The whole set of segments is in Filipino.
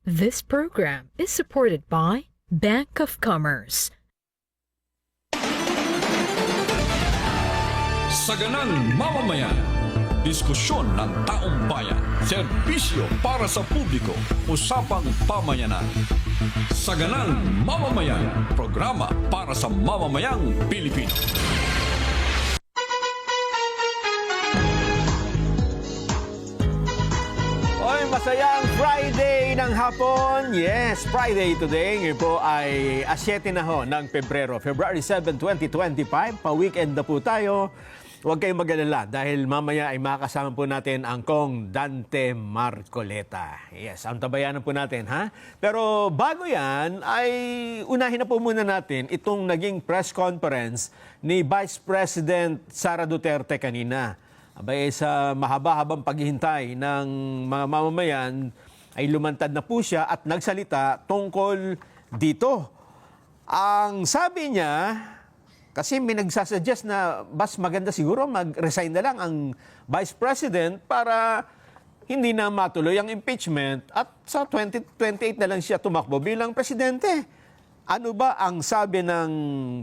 This program is supported by Bank of Commerce. Saganang mamamayan, diskusyon ng taong bayan, serbisyo para sa publiko, usapang pamayanan. Saganang mamamayan, programa para sa mamamayang Pilipino. Oy, masayang Friday ng hapon. Yes, Friday today. Ngayon po ay 7 na ho ng Pebrero, February 7, 2025. Pa-weekend na po tayo. Huwag kayong mag-alala dahil mamaya ay makakasama po natin ang Kong Dante Marcoleta. Yes, ang tabayanan po natin, ha? Pero bago yan, ay unahin na po muna natin itong naging press conference ni Vice President Sara Duterte kanina. Abay, sa mahaba-habang paghihintay ng mga mamamayan, ay lumantad na po siya at nagsalita tungkol dito. Ang sabi niya, kasi may nagsasuggest na mas maganda siguro mag-resign na lang ang Vice President para hindi na matuloy ang impeachment at sa 2028 na lang siya tumakbo bilang presidente. Ano ba ang sabi ng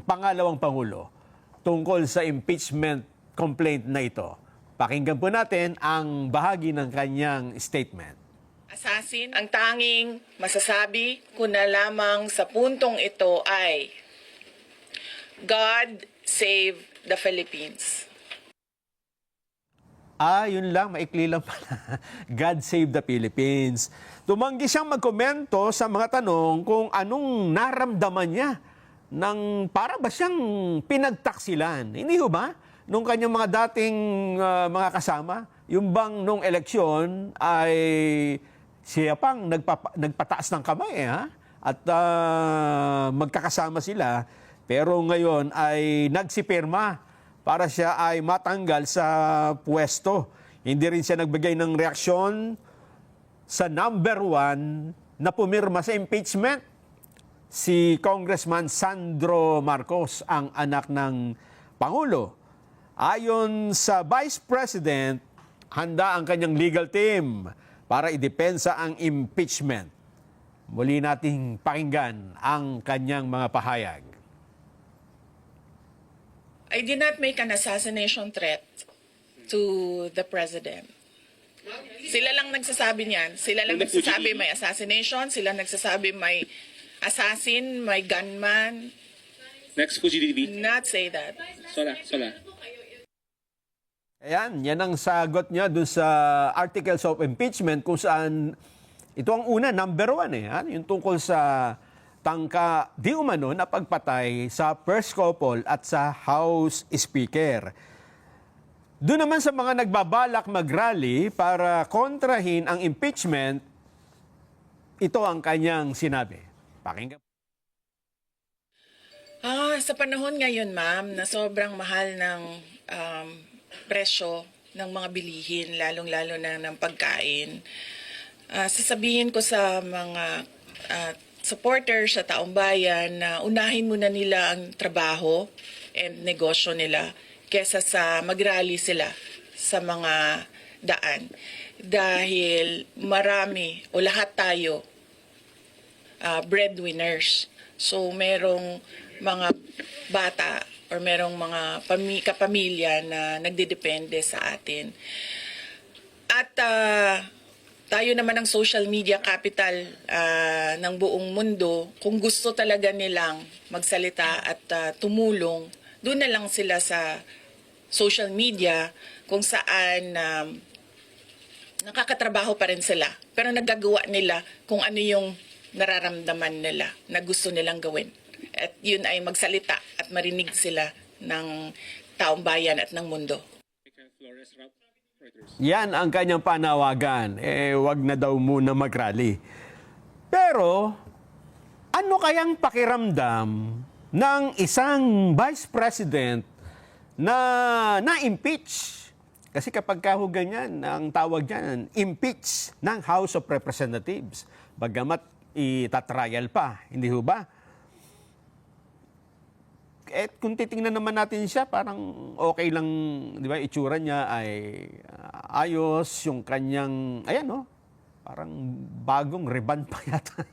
pangalawang Pangulo tungkol sa impeachment complaint na ito? Pakinggan po natin ang bahagi ng kanyang statement. Assassin, ang tanging masasabi ko na lamang sa puntong ito ay God save the Philippines. Yun lang, maikli lang pala. God save the Philippines. Tumanggi siyang magkomento sa mga tanong kung anong naramdaman niya ng para ba siyang pinagtaksilan. Hindi ho ba? Nung kanyang mga dating mga kasama, yung bang nung eleksyon ay siya pang nagpataas ng kamay, ha? At magkakasama sila. Pero ngayon ay nagsipirma para siya ay matanggal sa pwesto. Hindi rin siya nagbigay ng reaksyon sa number 1 na pumirma sa impeachment. Si Congressman Sandro Marcos, ang anak ng Pangulo. Ayon sa Vice President, handa ang kanyang legal team para idepensa ang impeachment. Muli nating pakinggan ang kanyang mga pahayag. I did not make an assassination threat to the President. Sila lang nagsasabi niyan. Sila lang nagsasabi may assassination. Sila nagsasabi may assassin, may gunman. Next, Fuji TV. Not say that. Sola. Ayan, yan ang sagot niya dun sa articles of impeachment kung saan ito ang una, number 1 eh. Yung tungkol sa tangka di umano na pagpatay sa first couple at sa House Speaker. Doon naman sa mga nagbabalak mag-rally para kontrahin ang impeachment, ito ang kanyang sinabi. Pakinggan. Sa panahon ngayon, ma'am, na sobrang mahal ng presyo ng mga bilihin, lalong-lalo na ng pagkain, sasabihin ko sa mga supporters sa taong bayan na unahin muna nila ang trabaho and negosyo nila kesa sa mag-rally sila sa mga daan. Dahil marami o lahat tayo breadwinners. So merong mga bata or merong mga kapamilya na nagdedepende sa atin. At tayo naman ang social media capital ng buong mundo. Kung gusto talaga nilang magsalita at tumulong, doon na lang sila sa social media kung saan nakakatrabaho pa rin sila. Pero nagagawa nila kung ano yung nararamdaman nila na gusto nilang gawin. At yun ay magsalita at marinig sila ng taong bayan at ng mundo. Yan ang kanyang panawagan. Wag na daw muna mag-rally. Pero, ano kayang pakiramdam ng isang Vice President na na-impeach? Kasi kapag ganyan, ang tawag dyan, impeach ng House of Representatives. Bagamat itatrial pa, hindi ho ba? Kung titingnan naman natin siya, parang okay lang, di ba, itsura niya ay ayos, yung kanyang, ayan no, Parang bagong riban pa yata.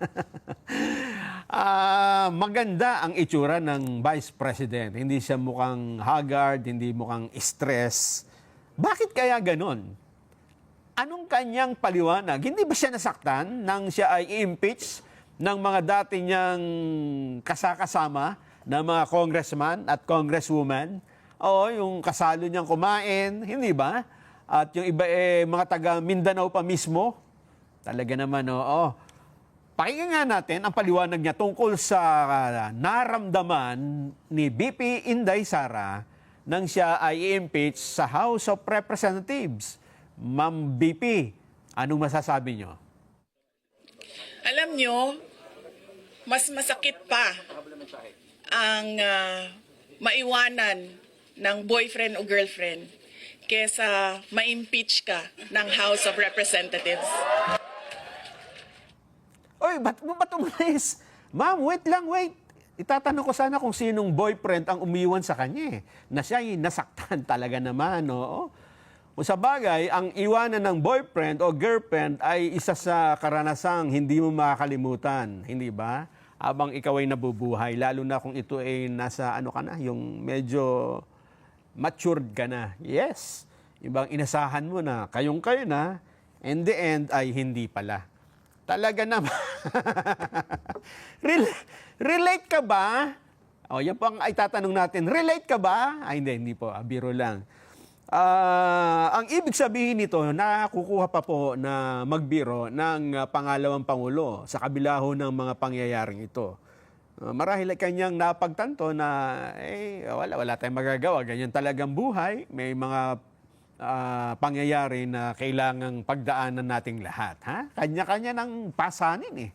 Maganda ang itsura ng Vice President. Hindi siya mukhang haggard, hindi mukhang stress. Bakit kaya ganon? Anong kanyang paliwanag? Hindi ba siya nasaktan nang siya ay i-impeach ng mga dati niyang kasakasama na mga congressman at congresswoman? Oo, yung kasalo niyang kumain, hindi ba? At yung iba mga taga Mindanao pa mismo. Talaga naman, oo. Pakinggan nga natin ang paliwanag niya tungkol sa naramdaman ni BP Inday Sara nang siya ay i-impeach sa House of Representatives. Ma'am BP, anong masasabi niyo? Alam nyo, mas masakit pa ang maiwanan ng boyfriend o girlfriend kesa ma-impeach ka ng House of Representatives. Oy, ba't umalis? Ma'am, wait lang, wait. Itatanong ko sana kung sinong boyfriend ang umiwan sa kanya na siya ay nasaktan talaga naman, oo. O sa bagay, ang iwanan ng boyfriend o girlfriend ay isa sa karanasang hindi mo makakalimutan, hindi ba? Habang ikaw ay nabubuhay, lalo na kung ito ay nasa ano ka na, yung medyo matured ka na. Yes, ibang inasahan mo na, kayong-kayo na, in the end ay hindi pala. Talaga naman. Relate ka ba? O, yan po ang itatanong natin. Relate ka ba? Ay, hindi po. Biro lang. Ang ibig sabihin nito, nakukuha pa po na magbiro ng pangalawang Pangulo sa kabila ho ng mga pangyayaring ito. Marahil ay kanyang napagtanto na wala tayong magagawa. Ganyan talagang buhay. May mga pangyayari na kailangang pagdaanan nating lahat. Ha? Kanya-kanya ng pasanin eh.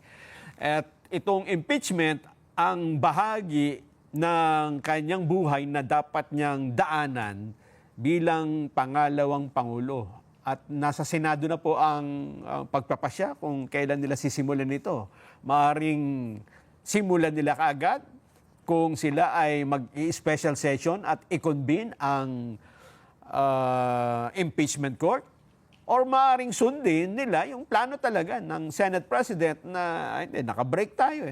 At itong impeachment, ang bahagi ng kanyang buhay na dapat niyang daanan bilang pangalawang Pangulo. At nasa Senado na po ang pagpapasya kung kailan nila sisimulan ito. Maaring simulan nila kaagad kung sila ay mag-special session at i-convene ang impeachment court, or maaaring sundin nila yung plano talaga ng Senate President na naka-break tayo.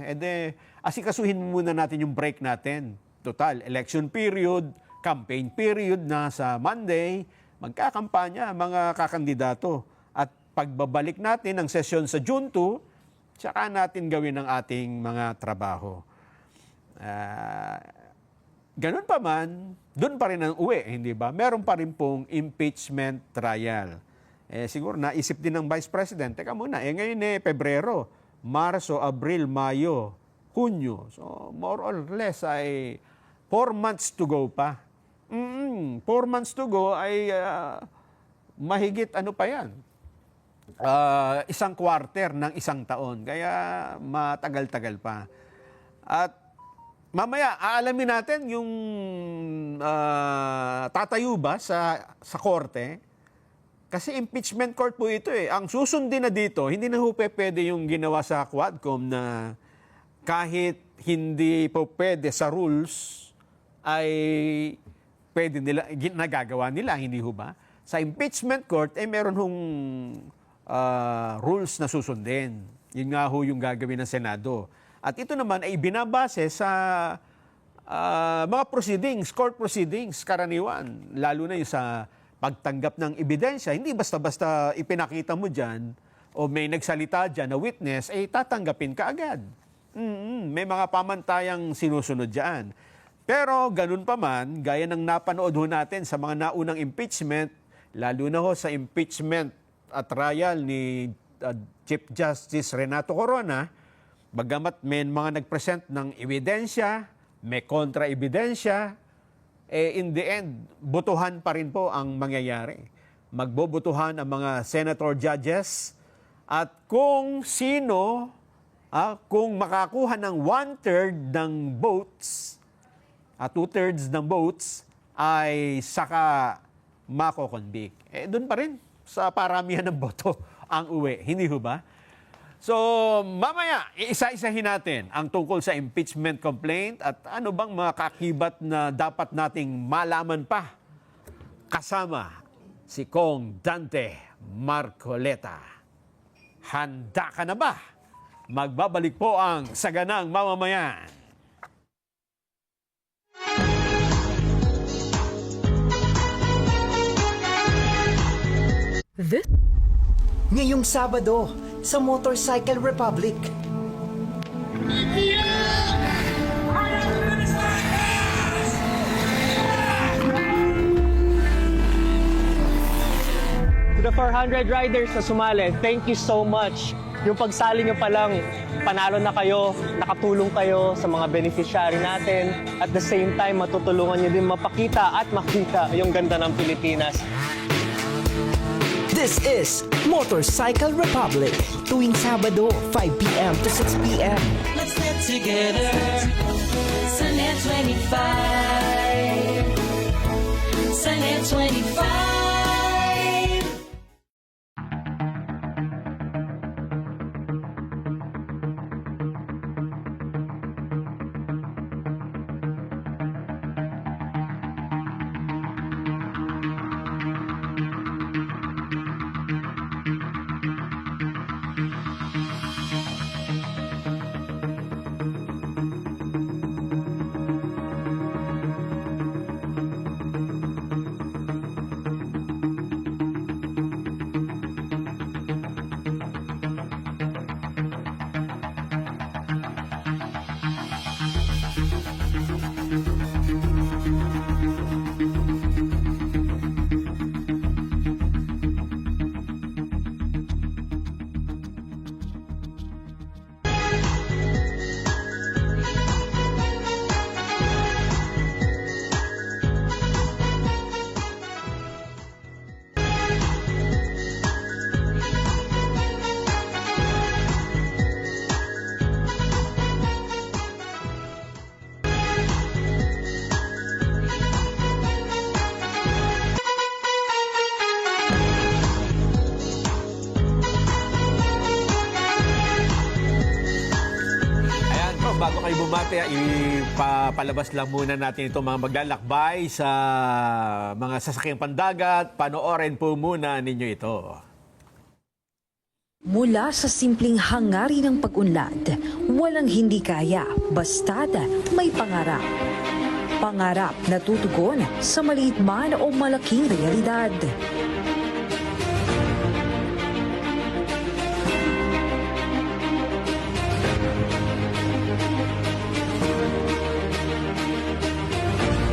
Asikasuhin muna natin yung break natin. Total, election period, campaign period na sa Monday, magkakampanya mga kakandidato. At pagbabalik natin ng session sa June 2, tsaka natin gawin ang ating mga trabaho. Ganun pa man, doon pa rin ang uwi, hindi ba? Meron pa rin pong impeachment trial. Siguro naisip din ng Vice President, teka muna, ngayon Pebrero, Marso, Abril, Mayo, Hunyo. So, more or less ay 4 months to go pa. 4 months to go ay mahigit ano pa yan? Isang quarter ng isang taon. Kaya matagal-tagal pa. At mamaya, aalamin natin yung tatayo ba sa korte. Kasi impeachment court po ito eh. Ang susundin na dito, hindi na ho pwede yung ginawa sa Quadcom na kahit hindi po pwede sa rules, ay pwede nila, nagagawa nila, hindi ho ba? Sa impeachment court, meron hong rules na susundin. Yun nga ho yung gagawin ng Senado. At ito naman ay binabase sa mga proceedings, court proceedings, karaniwan. Lalo na yung sa pagtanggap ng ebidensya. Hindi basta-basta ipinakita mo dyan o may nagsalita dyan na witness, tatanggapin ka agad. May mga pamantayang sinusunod dyan. Pero ganun pa man, gaya ng napanood ho natin sa mga naunang impeachment, lalo na ho sa impeachment at trial ni Chief Justice Renato Corona, bagamat may mga nag-present ng ebidensya, may kontra-ebidensya, in the end, botohan pa rin po ang mangyayari. Magbobotohan ang mga senator judges at kung sino, kung makakuha ng 1/3 ng votes, 2/3 ng votes, ay saka mako-convict. Doon pa rin sa paramihan ng boto ang uwi. Hindi ho ba? So, mamaya, iisa-isahin natin ang tungkol sa impeachment complaint at ano bang mga kakibat na dapat nating malaman pa kasama si Kong Dante Marcoleta. Handa ka na ba? Magbabalik po ang Saganang Mamamayan. This Ngayong Sabado sa Motorcycle Republic. To the 400 riders na sumali, thank you so much. Yung pagsali nyo pa lang, panalo na kayo, nakatulong kayo sa mga beneficiary natin. At the same time, matutulungan nyo din mapakita at makita yung ganda ng Pilipinas. This is Motorcycle Republic. Tuwing Sabado, 5 p.m. to 6 p.m. Let's get together. Sunday 25. Sunday 25. Bago kayo bumati, ipapalabas lang muna natin itong mga maglalakbay sa mga sasakyang pandagat. Panoorin po muna ninyo ito. mula sa simpleng hangarin ng pag-unlad, walang hindi kaya, basta't may pangarap. Pangarap na tutugon sa maliit man o malaking realidad.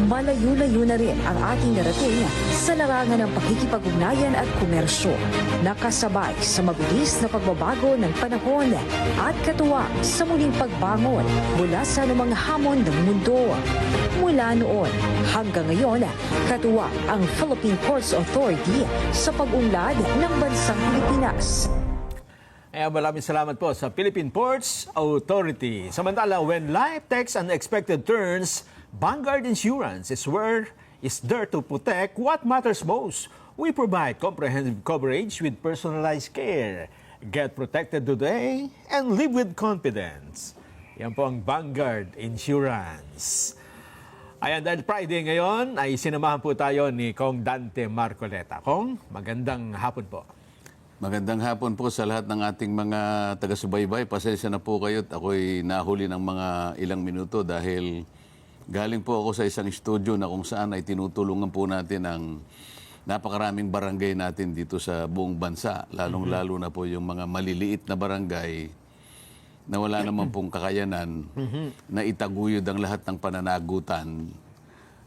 Malayo-layo na rin ang ating narating sa larangan ng pakikipag-ugnayan at komersyo, nakasabay sa mabilis na pagbabago ng panahon at katuwang sa muling pagbangon mula sa anumang hamon ng mundo. Mula noon hanggang ngayon, katuwang ang Philippine Ports Authority sa pag-unlad ng bansang Pilipinas. Maraming salamat po sa Philippine Ports Authority. Samantala, when life takes unexpected turns, Vanguard Insurance is there to protect what matters most. We provide comprehensive coverage with personalized care. Get protected today and live with confidence. Yan po ang Vanguard Insurance. Ayan, dahil Friday ngayon, ay sinamahan po tayo ni Kong Dante Marcoleta. Kong, magandang hapon po. Magandang hapon po sa lahat ng ating mga taga-subaybay. Pasensya na po kayo at ako'y nahuli ng mga ilang minuto dahil galing po ako sa isang studio na kung saan ay tinutulungan po natin ang napakaraming barangay natin dito sa buong bansa. Lalong-lalo na po yung mga maliliit na barangay na wala naman pong kakayanan na itaguyod ang lahat ng pananagutan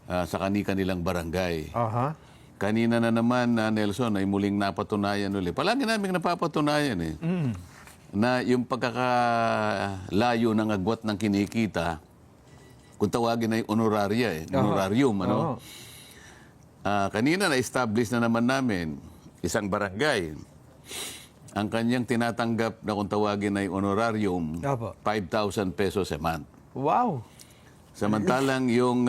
sa kani-kanilang barangay. Kanina na naman, Nelson, ay muling napatunayan ulit. Palagi namin napapatunayan na yung pagkakalayo ng agwat ng kinikita, kung tawagin na yung honorarium, ano? Kanina na-establish na naman namin isang barangay. Ang kanyang tinatanggap na kung tawagin na yung honorarium, 5,000 pesos a month. Wow! Samantalang yung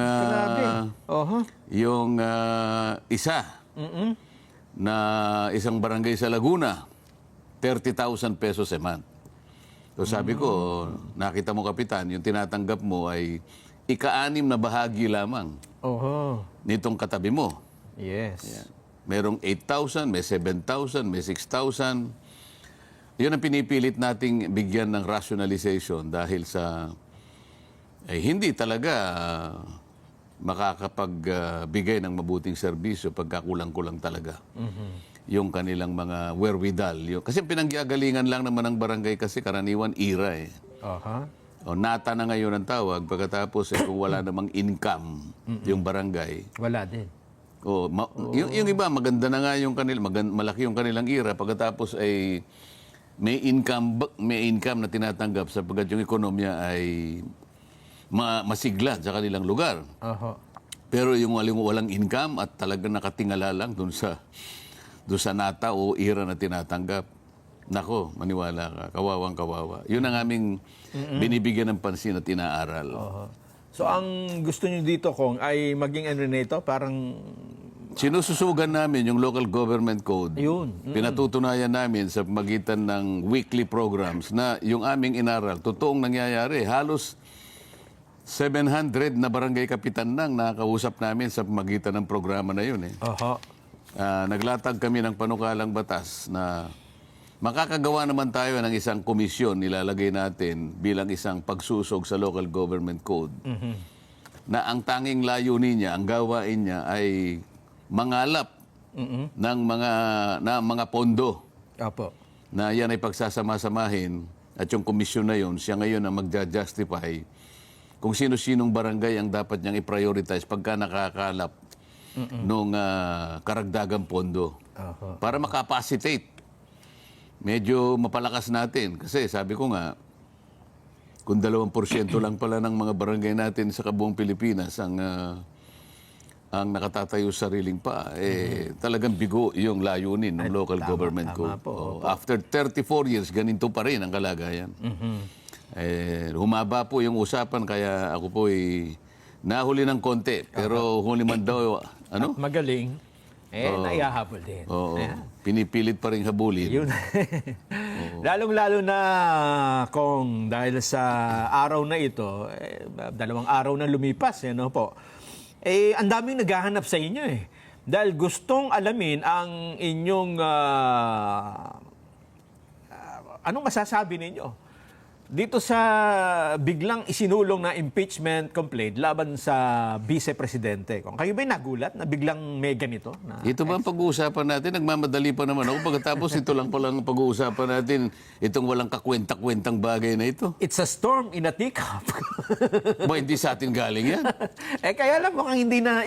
isa na isang barangay sa Laguna, 30,000 pesos a month. So sabi ko, nakita mo kapitan, yung tinatanggap mo ay ika-6 na bahagi lamang nitong katabi mo. Yes. Merong 8,000, may 7,000, may 6,000. Yun ang pinipilit nating bigyan ng rationalization dahil sa hindi talaga makakapagbigay ng mabuting serbisyo pagkakulang-kulang talaga. Yung kanilang mga wherewithal. Kasi pinanggagalingan lang naman ng barangay kasi karaniwan ira eh. Aha. O nata na ngayon ang tawag pagkatapos kung wala namang income yung barangay. Wala din. Yung iba maganda na nga yung malaki yung kanilang ira pagkatapos ay may income na tinatanggap sapagkat yung ekonomiya ay masigla sa kanilang lugar. Aha. Pero yung walang income at talagang nakatingala lang doon sa nata o ira na tinatanggap. Nako, maniwala ka, kawawang-kawawa. Yun ang aming binibigyan ng pansin at inaaral. So ang gusto niyo dito kung ay maging ano nito, parang Sinususugan namin yung local government code. Yun. Pinatutunayan namin sa magitan ng weekly programs na yung aming inaral, totoong nangyayari. Halos 700 na barangay kapitan nang nakakausap namin sa magitan ng programa na yun. aha. Naglatag kami ng panukalang batas na makakagawa naman tayo ng isang komisyon nilalagay natin bilang isang pagsusog sa local government code. Na ang tanging layunin niya, ang gawain niya ay mangalap ng mga pondo Apo. na yan ay pagsasama-samahin at yung komisyon na yun, siya ngayon ang magja-justify kung sino-sinong barangay ang dapat niyang i-prioritize pagka nakakalap nung karagdagang pondo. Para makapacitate. Medyo mapalakas natin. Kasi sabi ko nga, kung 2% lang pala ng mga barangay natin sa kabuong Pilipinas ang nakatatayo sa sariling pa, talagang bigo yung layunin ng local government code. After 34 years, ganito pa rin ang kalagayan. Humaba po yung usapan, kaya ako po nahuli ng konti. Pero huli man daw, Magaling. Naihahabol din. Oo. Pinipilit pa rin habulin. Yun. Lalong-lalo na kung dahil sa araw na ito, 2 araw na lumipas, no po. Ang daming naghahanap sa inyo eh. Dahil gustong alamin ang inyong anong masasabi ninyo dito sa biglang isinulong na impeachment complaint laban sa vice-presidente. Kung kayo ba'y nagulat na biglang may ganito? Ito ba ang pag-uusapan natin? Nagmamadali pa naman ako. Pagkatapos ito lang palang pag-uusapan natin, itong walang kakwenta-kwentang bagay na ito. It's a storm in a teacup. Hindi sa atin galing yan. Kaya lang mukhang hindi na,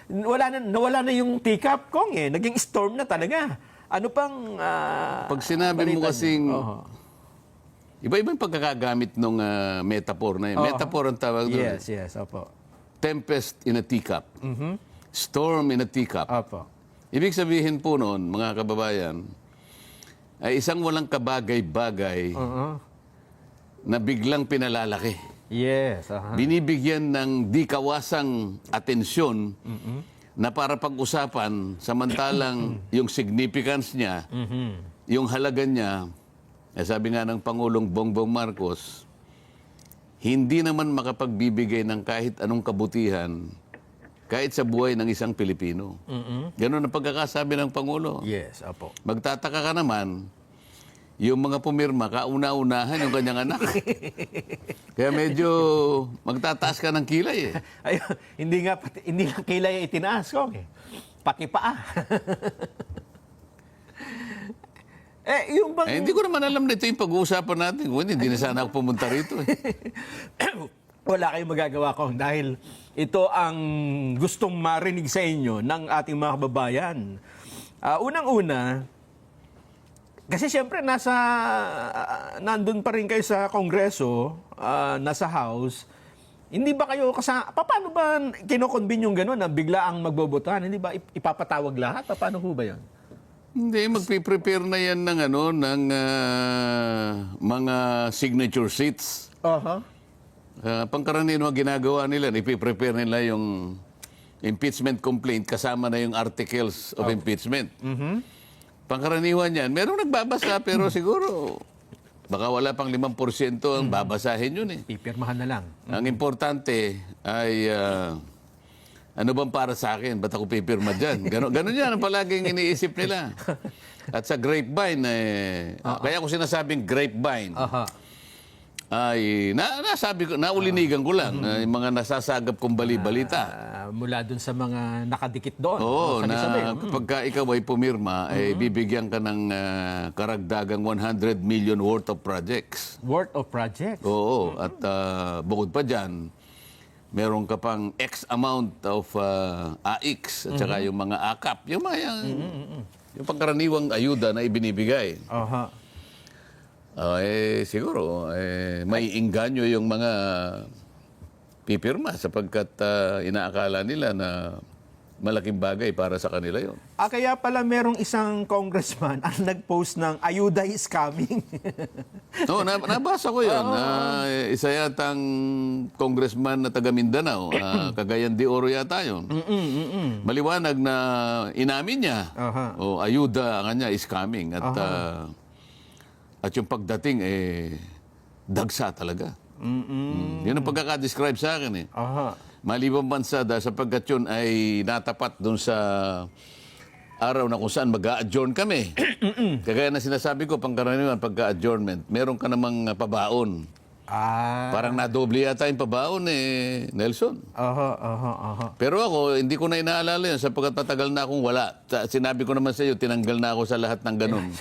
nawala na yung teacup, Kong eh. Naging storm na talaga. Ano pang Pag sinabi mo balita kasing, niyo? iba-ibang pagkakagamit ng metaphor na yun. Metaphor ang tawag doon. Yes, opo. Tempest in a teacup. Storm in a teacup. Opo. Ibig sabihin po noon, mga kababayan, ay isang walang kabagay-bagay na biglang pinalalaki. Yes, Binibigyan ng di kawasang atensyon na para pag-usapan, samantalang yung significance niya, yung halaga niya, sabi nga ng Pangulong Bongbong Marcos, hindi naman makapagbibigay ng kahit anong kabutihan kahit sa buhay ng isang Pilipino. Ganun ang pagkakasabi ng Pangulo. Yes, opo. Magtataka ka naman, yung mga pumirma, kauna-unahan yung kanyang anak. Kaya medyo magtataas ka ng kilay eh. Ayun, hindi lang kilay itinaas ko eh. Pati paa. Yung bang... Hindi ko naman alam na ito yung pag-uusapan natin. Hindi na sana ako pumunta rito eh. Wala kayong magagawa, Kong, dahil ito ang gustong marinig sa inyo ng ating mga kababayan. Unang-una, kasi siyempre nandun pa rin kayo sa Kongreso, nasa House. Hindi ba kayo paano ba kinokonbin yung gano'n na bigla ang magbobotohan? Hindi ba ipapatawag lahat? Paano ho ba yun? Hindi, magpiprepare na yan ng mga signature sheets. Pangkaraniwan ang ginagawa nila, ipiprepare nila yung impeachment complaint kasama na yung articles of impeachment. Pangkaraniwan yan. Merong nagbabasa pero siguro baka wala pang 5% ang babasahin yun eh. Pipirmahan na lang. Ang importante ay ano bang para sa akin? Ba't ako pipirma dyan? Ganon yan ang palaging iniisip nila. At sa grapevine, kaya ko sinasabing grapevine, ay, nasabi ko, naulinigan ko lang, yung mga nasasagap kong bali-balita. Mula dun sa mga nakadikit doon. Oo, sabi-sabi. na kapag ikaw ay pumirma, ay bibigyan ka ng karagdagang 100 million worth of projects. Worth of projects. Oo, at bukod pa dyan, meron ka pang X amount of AX at saka yung mga AKAP, yung mga yung pangkaraniwang ayuda na ibinibigay. Siguro, may inganyo yung mga pipirma sapagkat inaakala nila na malaking bagay para sa kanila yon. Kaya pala merong isang congressman ang nag-post ng ayuda is coming. No, nabasa ko yun. Isa yatang congressman na taga Mindanao, Cagayan de Oro yata yun. Maliwanag na inamin niya, ayuda kanya is coming. At yung pagdating, dagsa talaga. Yun ang pagkakadescribe sa akin. Malibang bansa dahil sapagkat yun ay natapat doon sa araw na kung saan mag-a-adjourn kami. Kagaya na sinasabi ko, pangkaraniwan, pagka-adjournment, meron ka namang pabaon. Parang nadoble yata yung pabaon Nelson. Pero ako, hindi ko na inaalala yun sapagkat matagal na akong wala. Sinabi ko naman sa iyo, tinanggal na ako sa lahat ng ganun.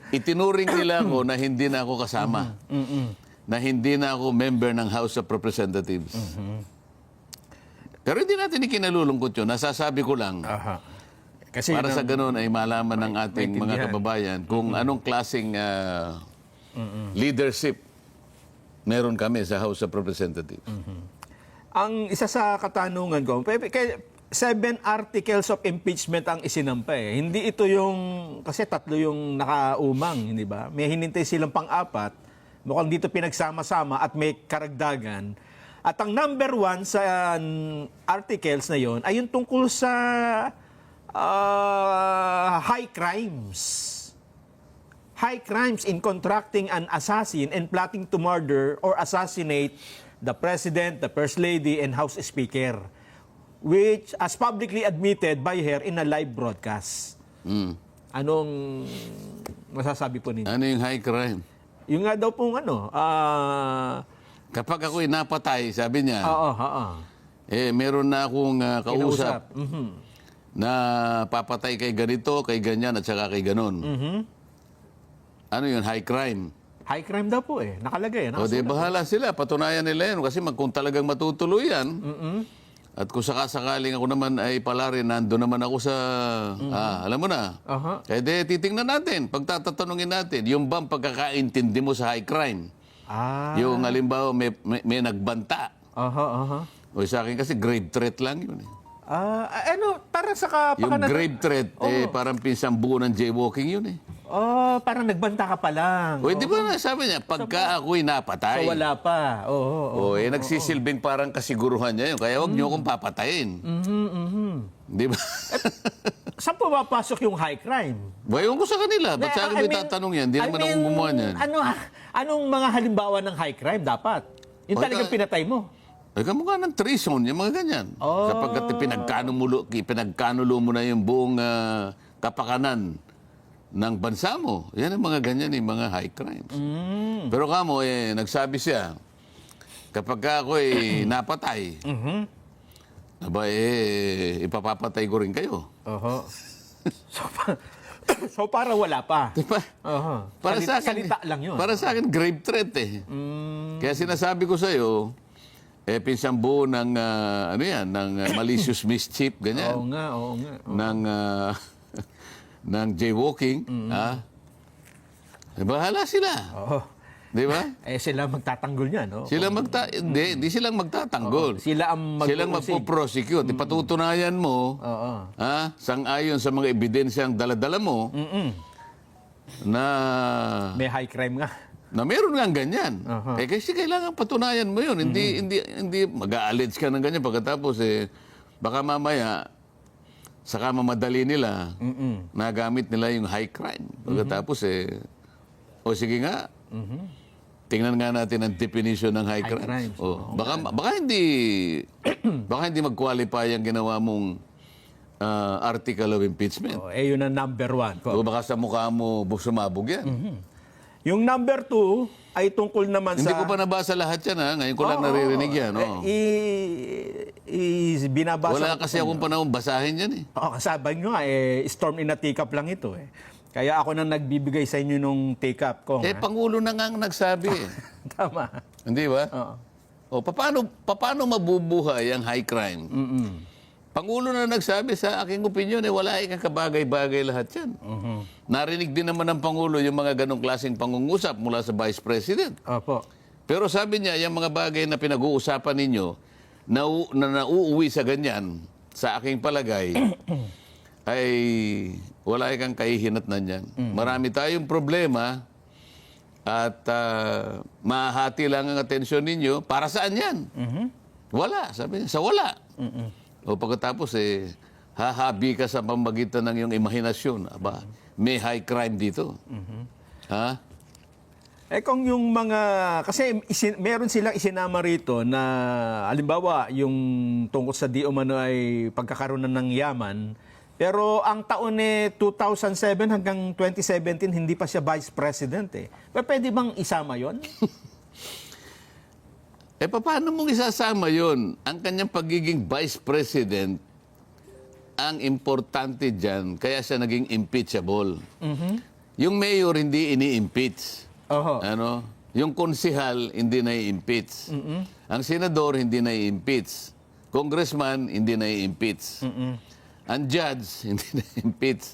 Itinuring nila ako na hindi na ako kasama. Na hindi na ako member ng House of Representatives. Pero hindi natin ikinalulungkot yun. Nasasabi ko lang, Kasi para sa ganun ay malaman ng ating mga kababayan kung anong klaseng leadership meron kami sa House of Representatives. Ang isa sa katanungan ko, 7 articles of impeachment ang isinampa Hindi ito yung, kasi 3 yung nakaumang, hindi ba? May hinintay silang pang-4, mukhang dito pinagsama-sama at may karagdagan. At ang number 1 sa articles na yon ay yung tungkol sa high crimes. High crimes in contracting an assassin and plotting to murder or assassinate the President, the First Lady, and House Speaker, which as publicly admitted by her in a live broadcast. Anong masasabi po ninyo? Ano yung high crime? Yung nga daw pong Kapag ako'y napatay, sabi niya, meron na akong kausap na papatay kay ganito, kay ganyan, at saka kay ganon. Ano yun? High crime. High crime daw po nakalagay. O di bahala sila, patunayan nila yun. Kasi kung talagang matutuloy yan, at kung sakasakaling ako naman ay pala rin, nando naman ako sa, alam mo na. Kaya di, titingnan natin, pagtatatanungin natin, yung bang pagkakaintindi mo sa high crime? Yung halimbawa may nagbanta. O sa akin kasi grave threat lang yun para sa yung kapakanan. grave threat, parang pinsang buo ng jaywalking yun Parang nagbanta ka pa lang. O, di ba sabi niya, pagka ako'y napatay. So wala pa. Nagsisilbing parang kasiguruhan niya yun. Kaya wag niyo akong papatayin. Di ba? Saan po papasok yung high crime? Bayon ko sa kanila. Ba't sa akin may tatanong yan? Hindi naman akong gumawa niyan. Anong mga halimbawa ng high crime dapat? Yung talagang pinatay mo? Ay, kamukha ng treason, yung mga ganyan. Sapagkat pinagkanulo mo na yung buong kapakanan ng bansa mo. Yan ang mga ganyan, yung mga high crimes. Pero kamo, nagsabi siya, kapag ako napatay, ipapapatay ko rin kayo. So para wala pa. Diba? Para sa akin, salita lang yun. Para sa akin, grave threat Kaya sinasabi ko sa'yo, pinsang buo ng, ng malicious mischief, ganyan. Oo nga. Ng jaywalking, bahala sila. Di ba? Sila magtatanggol niyan, no? Hindi silang magtatanggol. Sila ang Silang magpo-prosecute. Ipatutunayan mo, sang-ayon sa mga ebidensyang dala-dala mo, na may high crime nga. Na meron nga ganyan. Kasi kailangan patunayan mo yun. Hindi mag-a-allege ka ng ganyan. Pagkatapos, baka mamaya, saka mamadali nila, nagamit nila yung high crime. Pagkatapos, o sige nga, tingnan nga natin ang definition ng high crimes. crimes. Oh, baka hindi mag-qualify ang ginawa mong article of impeachment. Yun ang number 1 ko. O baka sa mukha mo sumabog yan. Yung number 2 ay tungkol naman Hindi sa... ko pa nabasa lahat yan, ha? Ngayon ko lang naririnig yan. Oh. Binabasa Wala ko kasi po. akong panahon basahin yan eh. Kasabi nyo nga, storm in a teacup lang ito eh. Kaya ako nang nagbibigay sa inyo nung teacup ko. Pangulo na nga ang nagsabi eh. Tama. Hindi ba? Oo. O, paano mabubuhay ang high crime? Pangulo na nagsabi, sa aking opinion, wala ikang kabagay-bagay lahat yan. Narinig din naman ng Pangulo yung mga ganong klaseng pangungusap mula sa Vice President. Opo. Pero sabi niya, yung mga bagay na pinag-uusapan ninyo, na nauuwi sa ganyan, sa aking palagay, ay wala ikang kahihinatnan yan. Marami tayong problema at mahati lang ang atensyon ninyo. Para saan yan? Wala. Sabi niya, sa wala. O pagkatapos, hahabi ka sa pamagitan ng iyong imahinasyon. Aba, may high crime dito. Ha? Kung yung mga... Kasi meron silang isinama rito na, halimbawa, yung tungkol sa di umano ay pagkakaroon ng yaman, pero ang taon 2007 hanggang 2017, hindi pa siya Vice President eh. Pero pwede bang isama yon? Paano mong isasama yon? Ang kanyang pagiging Vice President, ang importante dyan, kaya siya naging impeachable. Yung mayor hindi ini-impeach. Oho. Ano? Yung konsihal hindi na-impeach. Ang senador hindi na-impeach. Congressman hindi na-impeach. Ang judge hindi na-impeach.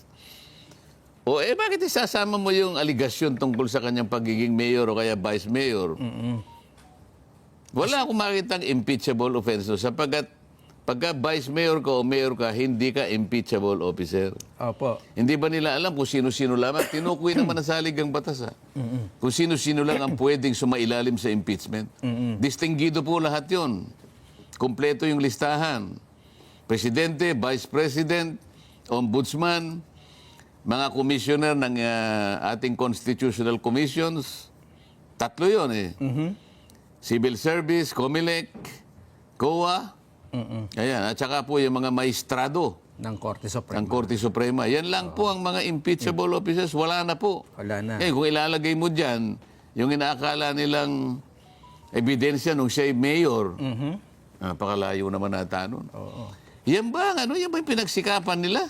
Bakit isasama mo yung aligasyon tungkol sa kanyang pagiging mayor o kaya vice mayor? Wala akong makitang impeachable offense sapagkat pagka vice mayor ka o mayor ka, hindi ka impeachable officer. Opo. Hindi ba nila alam kung sino-sino lamang? Tinukoy naman ang saligang batas. Kung sino-sino lang ang pwedeng sumailalim sa impeachment. Distinguido po lahat yon. Kompleto yung listahan. Presidente, Vice President, Ombudsman, mga commissioner ng ating constitutional commissions. 3 yon eh. Civil Service, COMELEC, COA, ayan, at saka po yung mga maestrado Ng Korte Suprema. ng Korte Suprema. Yan lang po ang mga impeachable officers. Wala na po. Wala na. Kung ilalagay mo dyan, yung inaakala nilang ebidensya nung siya'y mayor, napakalayo naman nata nun. Yan ba yung pinagsikapan nila?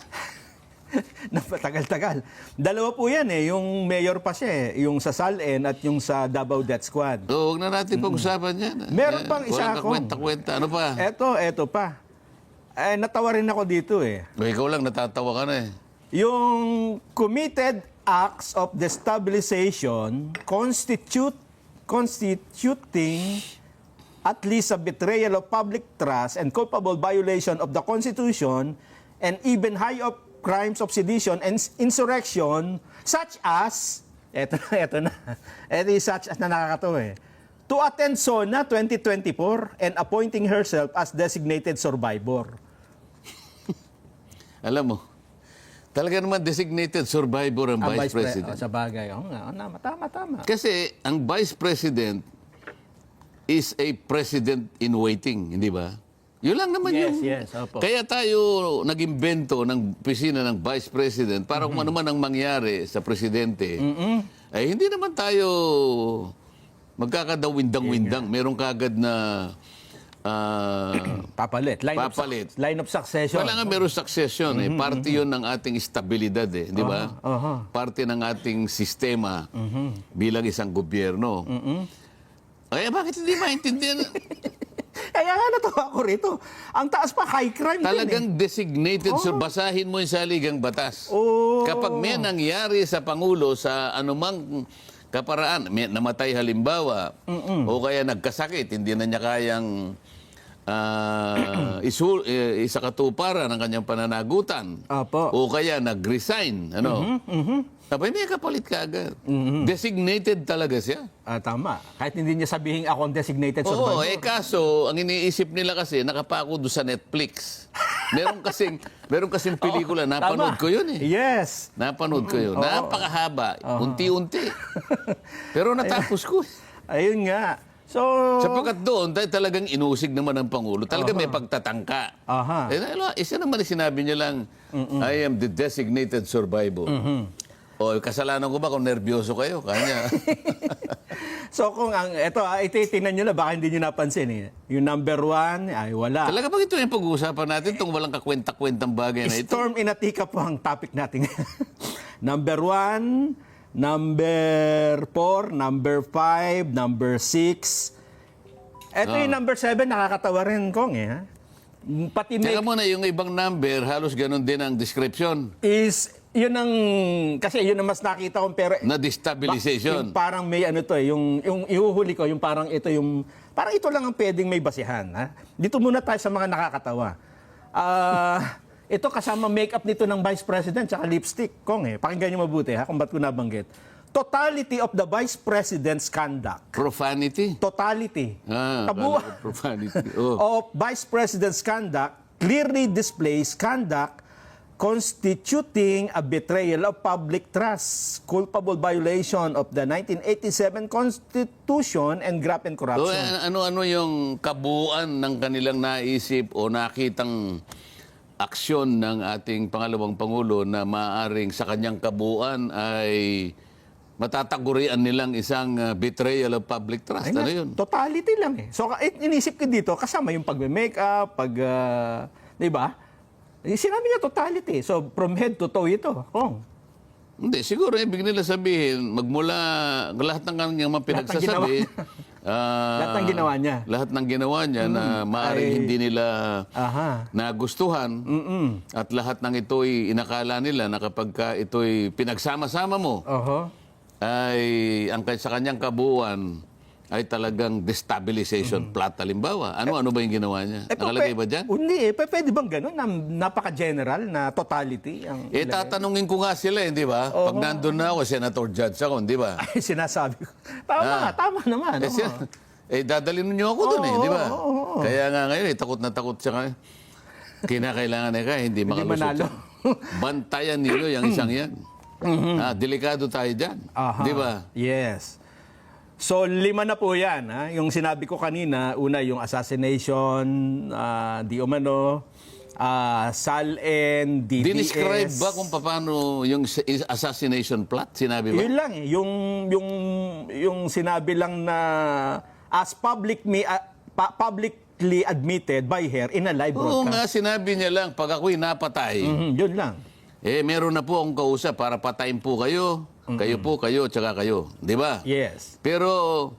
Napatagal-tagal. Dalawa po yan eh. Yung mayor pa siya eh. Yung sa SALN at yung sa Davao Death Squad. Huwag na natin pag-usapan yan. Meron pang isa Walang akong- kakwenta-kwenta. Ano pa? Eto pa. Natawa rin ako dito eh. Ikaw lang, natatawa ka na eh. Yung committed acts of destabilization constituting at least a betrayal of public trust and culpable violation of the Constitution and even high of crimes of sedition and insurrection such as, eto na, yung such as na nakakatawa eh, to attend SONA 2024 and appointing herself as designated survivor. Alam mo, talaga naman designated survivor ang Vice President. Sa bagay. Tama. Kasi ang Vice President is a president in waiting, hindi ba? Yun lang naman Yes, opo. Kaya tayo nag-imbento ng opisina ng Vice President para kung ano man ang mangyari sa presidente, ay hindi naman tayo magkakadawindang-windang. Meron kagad na Papalit. Papalit. Line of succession. wala nga meron succession. Parte yun ng ating estabilidad, di ba? Parte ng ating sistema bilang isang gobyerno. Ay, bakit hindi maintindihan? Kaya nga natawa ko rito. Ang taas pa, high crime Talagang din designated, basahin mo yung saligang batas. Oh. Kapag may nangyari sa Pangulo sa anumang kaparaan, may namatay halimbawa, o kaya nagkasakit, hindi na niya kayang isakatuparan ng kanyang pananagutan, Apo. o kaya nag-resign, Sabay, may kapalit ka agad. Designated talaga siya. Tama. Kahit hindi niya sabihin ako ang designated Oo, survivor. kaso, ang iniisip nila kasi, nakapako doon sa Netflix. Meron kasing pelikula, napanood ko yun eh. Yes. Napanood ko yun. Napakahaba, unti-unti. Pero natapos ko. Ayun nga. So, Sapagkat doon, dahil talagang inusig naman ng Pangulo, talaga may pagtatangka. Aha. Isa naman sinabi niya lang, I am the designated survivor. O, kasalanan ko ba kung nervyoso kayo? Kanya. so kung ito ititingnan nyo na, baka hindi nyo napansin eh. Yung number 1 ay wala. Talaga ba ito yung pag-uusapan natin, itong walang kakwenta-kwentang bagay na ito? Storm in Atika po ang topic natin. Number 1, number 4, number 5, number 6. Ito yung number 7, nakakatawa rin, Kong eh. Ha? Pati Teka make muna, yung ibang number, halos ganun din ang description is, yun ang, kasi yun ang mas nakita kong pero, na destabilization. yung parang may ano to eh, yung ihuhuli ko, yung parang ito yung, parang ito lang ang pwedeng may basihan. Ha? Dito muna tayo sa mga nakakatawa. Ito kasama make-up nito ng Vice President tsaka lipstick, Kong eh. Pakinggan nyo mabuti ha, kung ba't ko nabanggit. Totality of the Vice President's conduct. Profanity? Totality. Kabuuan. Profanity. Oh. Of Vice President's conduct clearly displays conduct constituting a betrayal of public trust, culpable violation of the 1987 Constitution, and graft and So, corruption. ano-ano yung kabuuan ng kanilang naisip o nakitang aksyon ng ating pangalawang Pangulo na maaaring sa kanyang kabuuan ay matatagurian nilang isang betrayal of public trust? Ayun Ano nga, yun? totality lang eh. So, inisip ko dito, kasama yung pag-makeup, di ba? Sinabi niya totality. So, from head to toe ito. Kong. Hindi, siguro ibig nila sabihin, magmula lahat ng kanyang mga pinagsasabi, Lahat ng ginawa niya. Lahat ng ginawa niya na maaaring hindi nila nagustuhan at lahat ng ito'y inakala nila na kapag ito'y pinagsama-sama mo, ay sa kanyang kabuuan ay talagang destabilization plot. Halimbawa, ano ba yung ginawa niya? Nakalagay ba dyan? Hindi eh. Pwede bang ganun? Napaka-general na totality? Tatanungin ko nga sila, di ba? Pag nandun na ako, senator judge ako, di ba? Ay, sinasabi ko. Tama naman. Dadalhin niyo ako doon di ba? Kaya nga ngayon, takot na takot siya ngayon. Kinakailangan hindi makalusot manalo. siya. Bantayan niyo yung isang yan. Delikado tayo dyan. Di ba? Yes. So, 5 na po yan. Ha? Yung sinabi ko kanina, una yung assassination, di umano, SALN, DDS. Dinescribe ba kung paano yung assassination plot? Sinabi ba? Yun lang eh. Yung sinabi lang na as publicly admitted by her in a live Oo broadcast. nga, sinabi niya lang, pag ako'y napatay, Yun lang. meron na po akong kausap para patayin po kayo. Kayo, tsaka kayo. Di ba? Yes. Pero,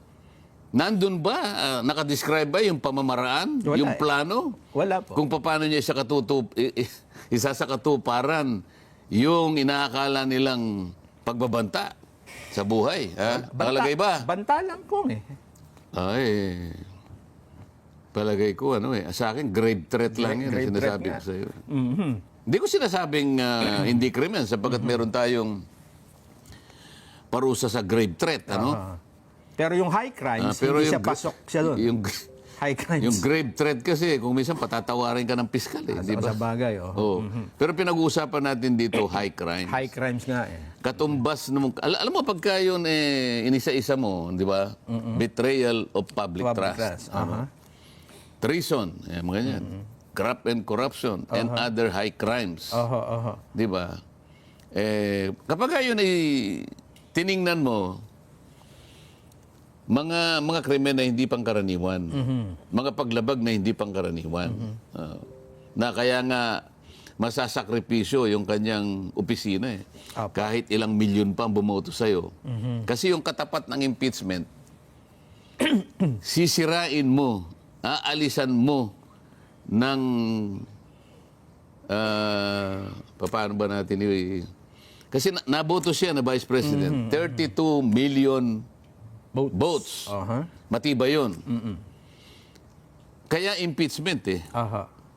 nandun ba? Nakadescribe ba yung pamamaraan? Wala yung plano? Wala po. Kung paano niya isa sa katuparan yung inaakala nilang pagbabanta sa buhay. Nakalagay ba? Banta lang po eh. Ay, palagay ko, sa akin, grave threat lang yan. Grave Sinasabi threat ko sa iyo. Hindi ko sinasabing hindi krimen sapagkat meron tayong parusa sa grave threat, Pero yung high crimes, pero hindi yung siya pasok siya doon. High crimes. Yung grave threat kasi, kung minsan patatawarin ka ng piskal di ba? Sa bagay, Oo. Pero pinag-uusapan natin dito, high crimes. High crimes nga eh. Katumbas naman, alam mo, pagka yun, inisa-isa mo, di ba? Betrayal of public trust. Treason, mga ganyan. Graft and corruption, and other high crimes. Di ba? Kapag yun ay tiningnan mo, mga krimen na hindi pangkaraniwan, mga paglabag na hindi pangkaraniwan, na kaya nga masasakripisyo yung kanyang opisina kahit ilang milyon pa ang bumoto sa'yo. Kasi yung katapat ng impeachment, sisirain mo, aalisan mo ng paano ba natin kasi naboto siya na Vice President. 32 million votes. Matibay yun. Kaya impeachment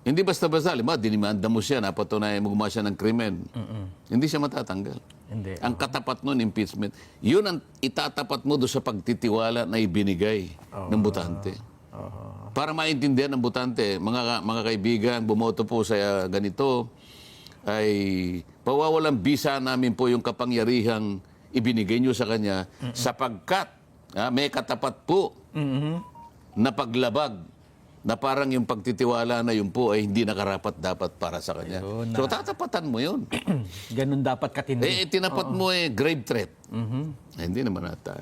Hindi basta-basta. Dinimanda mo siya, napatunayan mo gumawa siya ng krimen. Hindi siya matatanggal. Hindi. Ang katapat nun, impeachment. Yun ang itatapat mo doon sa pagtitiwala na ibinigay ng butante. Para maintindihan ng butante, mga kaibigan, bumoto po sa ganito, ay pawawalang bisa namin po yung kapangyarihang ibinigay nyo sa kanya sapagkat may katapat po na paglabag na parang yung pagtitiwala na yun po ay hindi nakarapat dapat para sa kanya. Ayun So tatapatan mo yun. Ganun dapat katindi. Tinapat mo grave threat. Hindi naman ata.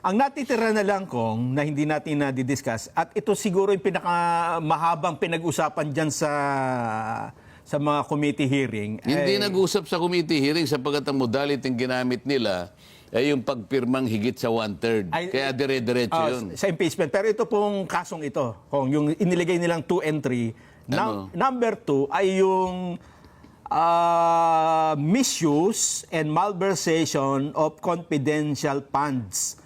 Ang natitira na lang kung na hindi natin na-discuss at ito siguro yung pinakamahabang pinag-usapan dyan sa mga committee hearing. Hindi nag-usap sa committee hearing sapagkat ang modality yung ginamit nila ay yung pagpirmang higit sa 1/3. Kaya dire-diretso yun. Sa impeachment. Pero ito pong kasong ito, kung yung iniligay nilang 2 and 3, Ano? number 2 ay yung misuse and malversation of confidential funds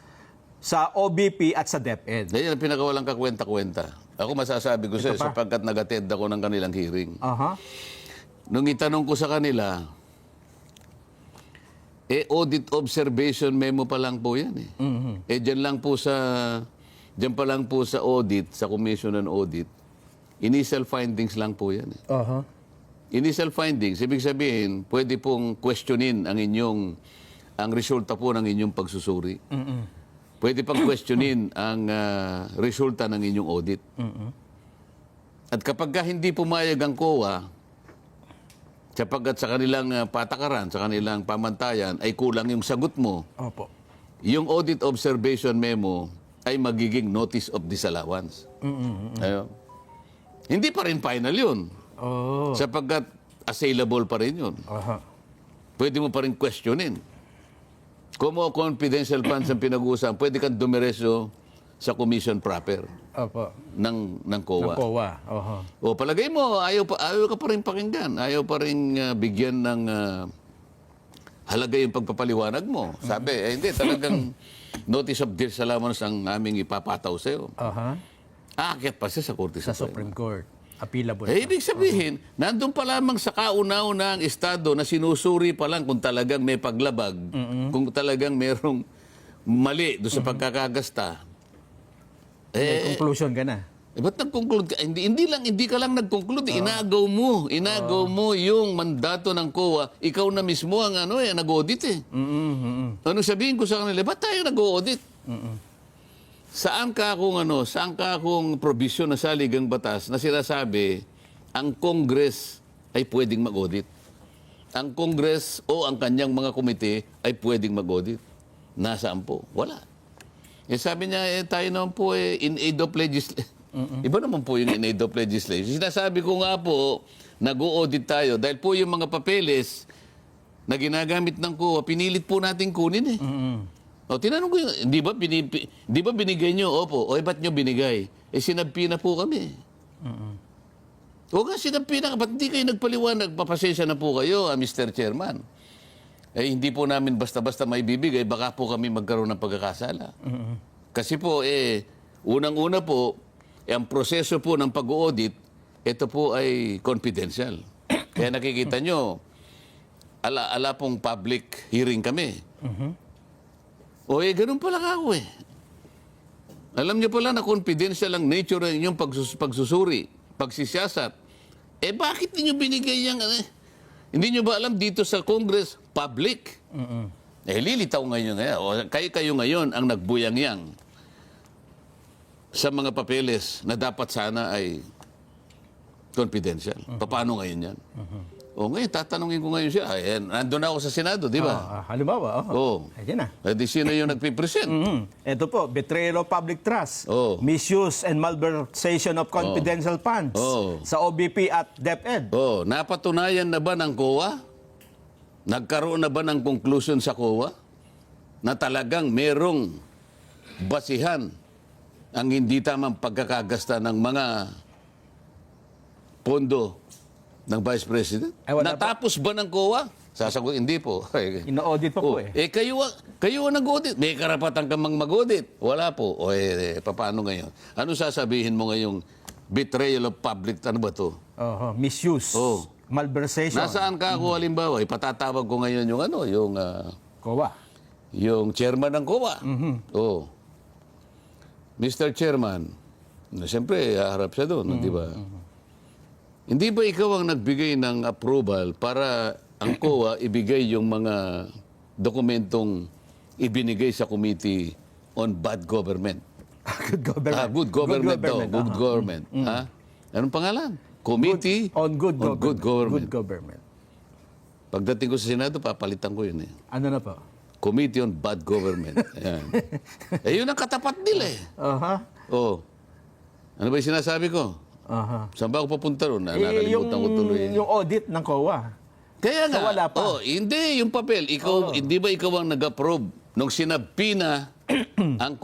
sa OBP at sa DepEd. Yan ang pinakawalang kakwenta-kwenta. Ako masasabi ko sa'yo sapagkat nag-attend ako ng kanilang hearing. Aha. Nung itanong ko sa kanila, audit observation memo pa lang po yan eh. Dyan pa lang po sa audit, sa Commission on Audit, initial findings lang po yan eh. Aha. Initial findings, ibig sabihin, pwede pong questionin ang resulta po ng inyong pagsusuri. Pwede pang questionin ang resulta ng inyong audit. At kapag hindi pumayag ang COA, sapagkat sa kanilang patakaran, sa kanilang pamantayan, ay kulang yung sagot mo, Opo. yung audit observation memo ay magiging notice of disallowance. Ayun. Hindi pa rin final yun. Oh. Sapagkat assailable pa rin yun. Aha. Pwede mo pa rin questionin. Kung mo confidential funds ang pinag-uusapan, pwede kang dumiretso sa commission proper Opo. ng COA. COA. Aha. O palagay mo, ayaw ka pa rin pakinggan. Ayaw pa rin bigyan ng halaga yung pagpapaliwanag mo. Sabi, hindi, talagang notice of disallowance ang aming ipapataw sa'yo. Aha. Aakyat pa siya sa Korte Sa Suprema. Supreme Court. Appealable. Ibig sabihin, nandun pa lamang sa kauna-una ang Estado na sinusuri pa lang kung talagang may paglabag, kung talagang merong mali doon sa pagkakagasta. May conclusion ka na. Ba't nag-conclude ka? Hindi ka lang nag-conclude. Inagaw mo yung mandato ng COA. Ikaw na mismo ang nag-audit eh. Anong sabihin ko sa kanila? Ba't tayo nag-audit? Saan ka akong provision na saligang batas na sinasabi ang Congress ay pwedeng mag-audit? Ang Congress o ang kanyang mga komite ay pwedeng mag-audit? Nasaan po? Wala. Sabi niya, tayo naman po in aid of legislation. Iba naman po yung in aid of legislation. Sinasabi ko nga po, nag-audit tayo dahil po yung mga papeles na ginagamit ng COA, pinilit po natin kunin eh. O, tinanong ko yun, di ba binigay nyo? Opo. O, ba't nyo binigay? Sinabpi na po kami. O nga, sinabpi na. Ba't hindi kayo nagpaliwanag? Papasensya na po kayo, Mr. Chairman. Hindi po namin basta-basta may bibigay, baka po kami magkaroon ng pagkakasala. Kasi po, unang-una po, ang proseso po ng pag-audit, ito po ay confidential. Kaya nakikita nyo, ala pong public hearing kami. O ganun pala ako eh. Alam niyo pala na confidential ang nature ng inyong pagsusuri, pagsisiyasat. Bakit niyo binigay yung hindi niyo ba alam dito sa Congress, public? Lilitaw ngayon. O kayo ngayon ang nagbuyang-yang sa mga papeles na dapat sana ay confidential. Paano ngayon yan? O ngayon, tatanungin ko ngayon siya. Nandun ako sa Senado, di ba? Halimbawa. Ayan na. Di sino yung nagpipresent? Ito po, betrayal of public trust, misuse and malversation of confidential funds sa OBP at DepEd. Napatunayan na ba ng COA? Nagkaroon na ba ng conclusion sa COA na talagang merong basihan ang hindi tamang pagkakagasta ng mga pondo ng Vice President? Natapos ba ng COA? Sasagot, hindi po. Ino-audit pa po eh. Kayo ang nag-audit. May karapatan ka mang mag-audit. Wala po. Paano ngayon? Ano sasabihin mo ngayong betrayal of public, ano ba to? Misuse. Malversation. Nasaan ka ako halimbawa? Ipatatawag ko ngayon yung COA. Yung chairman ng COA. Mr. Chairman, siyempre, haharap siya doon, di ba? Hindi ba ikaw ang nagbigay ng approval para ang COA ibigay yung mga dokumentong ibinigay sa Committee on Bad Government. Good government. Good government daw. government, Good government. Ha? Anong pangalan? Committee On good government. Government. Good government. Pagdating ko sa Senado, papalitan ko yun eh. Ano na po? Committee on Bad Government. Ayan. Yun ang katapat nila eh. Aha. Oh. Ano ba yung sinasabi ko? Aha. Saan ba ako papunta ron? Nakalimutan ko tuloy. Yung audit ng COA. Kaya nga. So, wala pa. Hindi, yung papel. Ikaw, hindi ba ikaw ang nag-approve nung sinabpina ang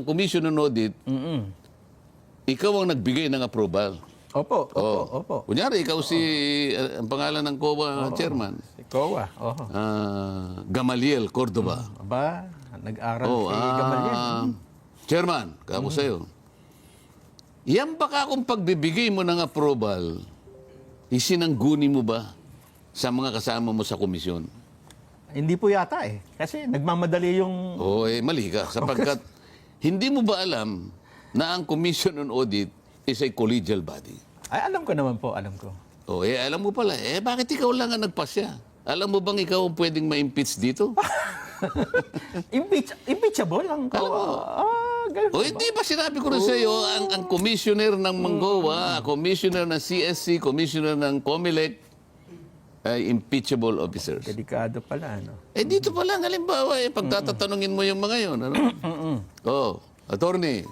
Commission on Audit, ikaw ang nagbigay ng approval. Opo, opo. Kunyari, ikaw ang pangalan ng COA chairman. Si COA. Oho. Gamaliel Cordoba. Aba, nag-aral si Gamaliel. Chairman, kako sa'yo. Yan baka kung pagbibigay mo ng approval, isinangguni mo ba sa mga kasama mo sa komisyon? Hindi po yata eh. Kasi nagmamadali yung... Mali ka. Sapagkat hindi mo ba alam na ang Commission on Audit is a collegial body? Ay, alam ko naman po, alam ko. Alam mo pala. Bakit ikaw lang ang nagpasya? Alam mo bang ikaw ang pwedeng ma-impeach dito? Impeachable ang COA. Ganun Hindi ba sinabi ko rin sa iyo, ang commissioner ng Mangoa, commissioner ng CSC, commissioner ng COMELEC, ay impeachable officers. Delikado pala, ano? Dito pa lang, halimbawa, pagtatatanungin mo yung mga yun. Ano? Attorney.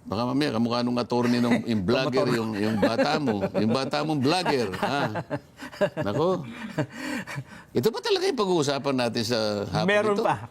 Baka mamaya, kamukha nung attorney ng yung vlogger, yung bata mo. Yung bata mong vlogger. Nako. Ito pa talaga yung pag-uusapan natin sa hapon Meron ito. pa.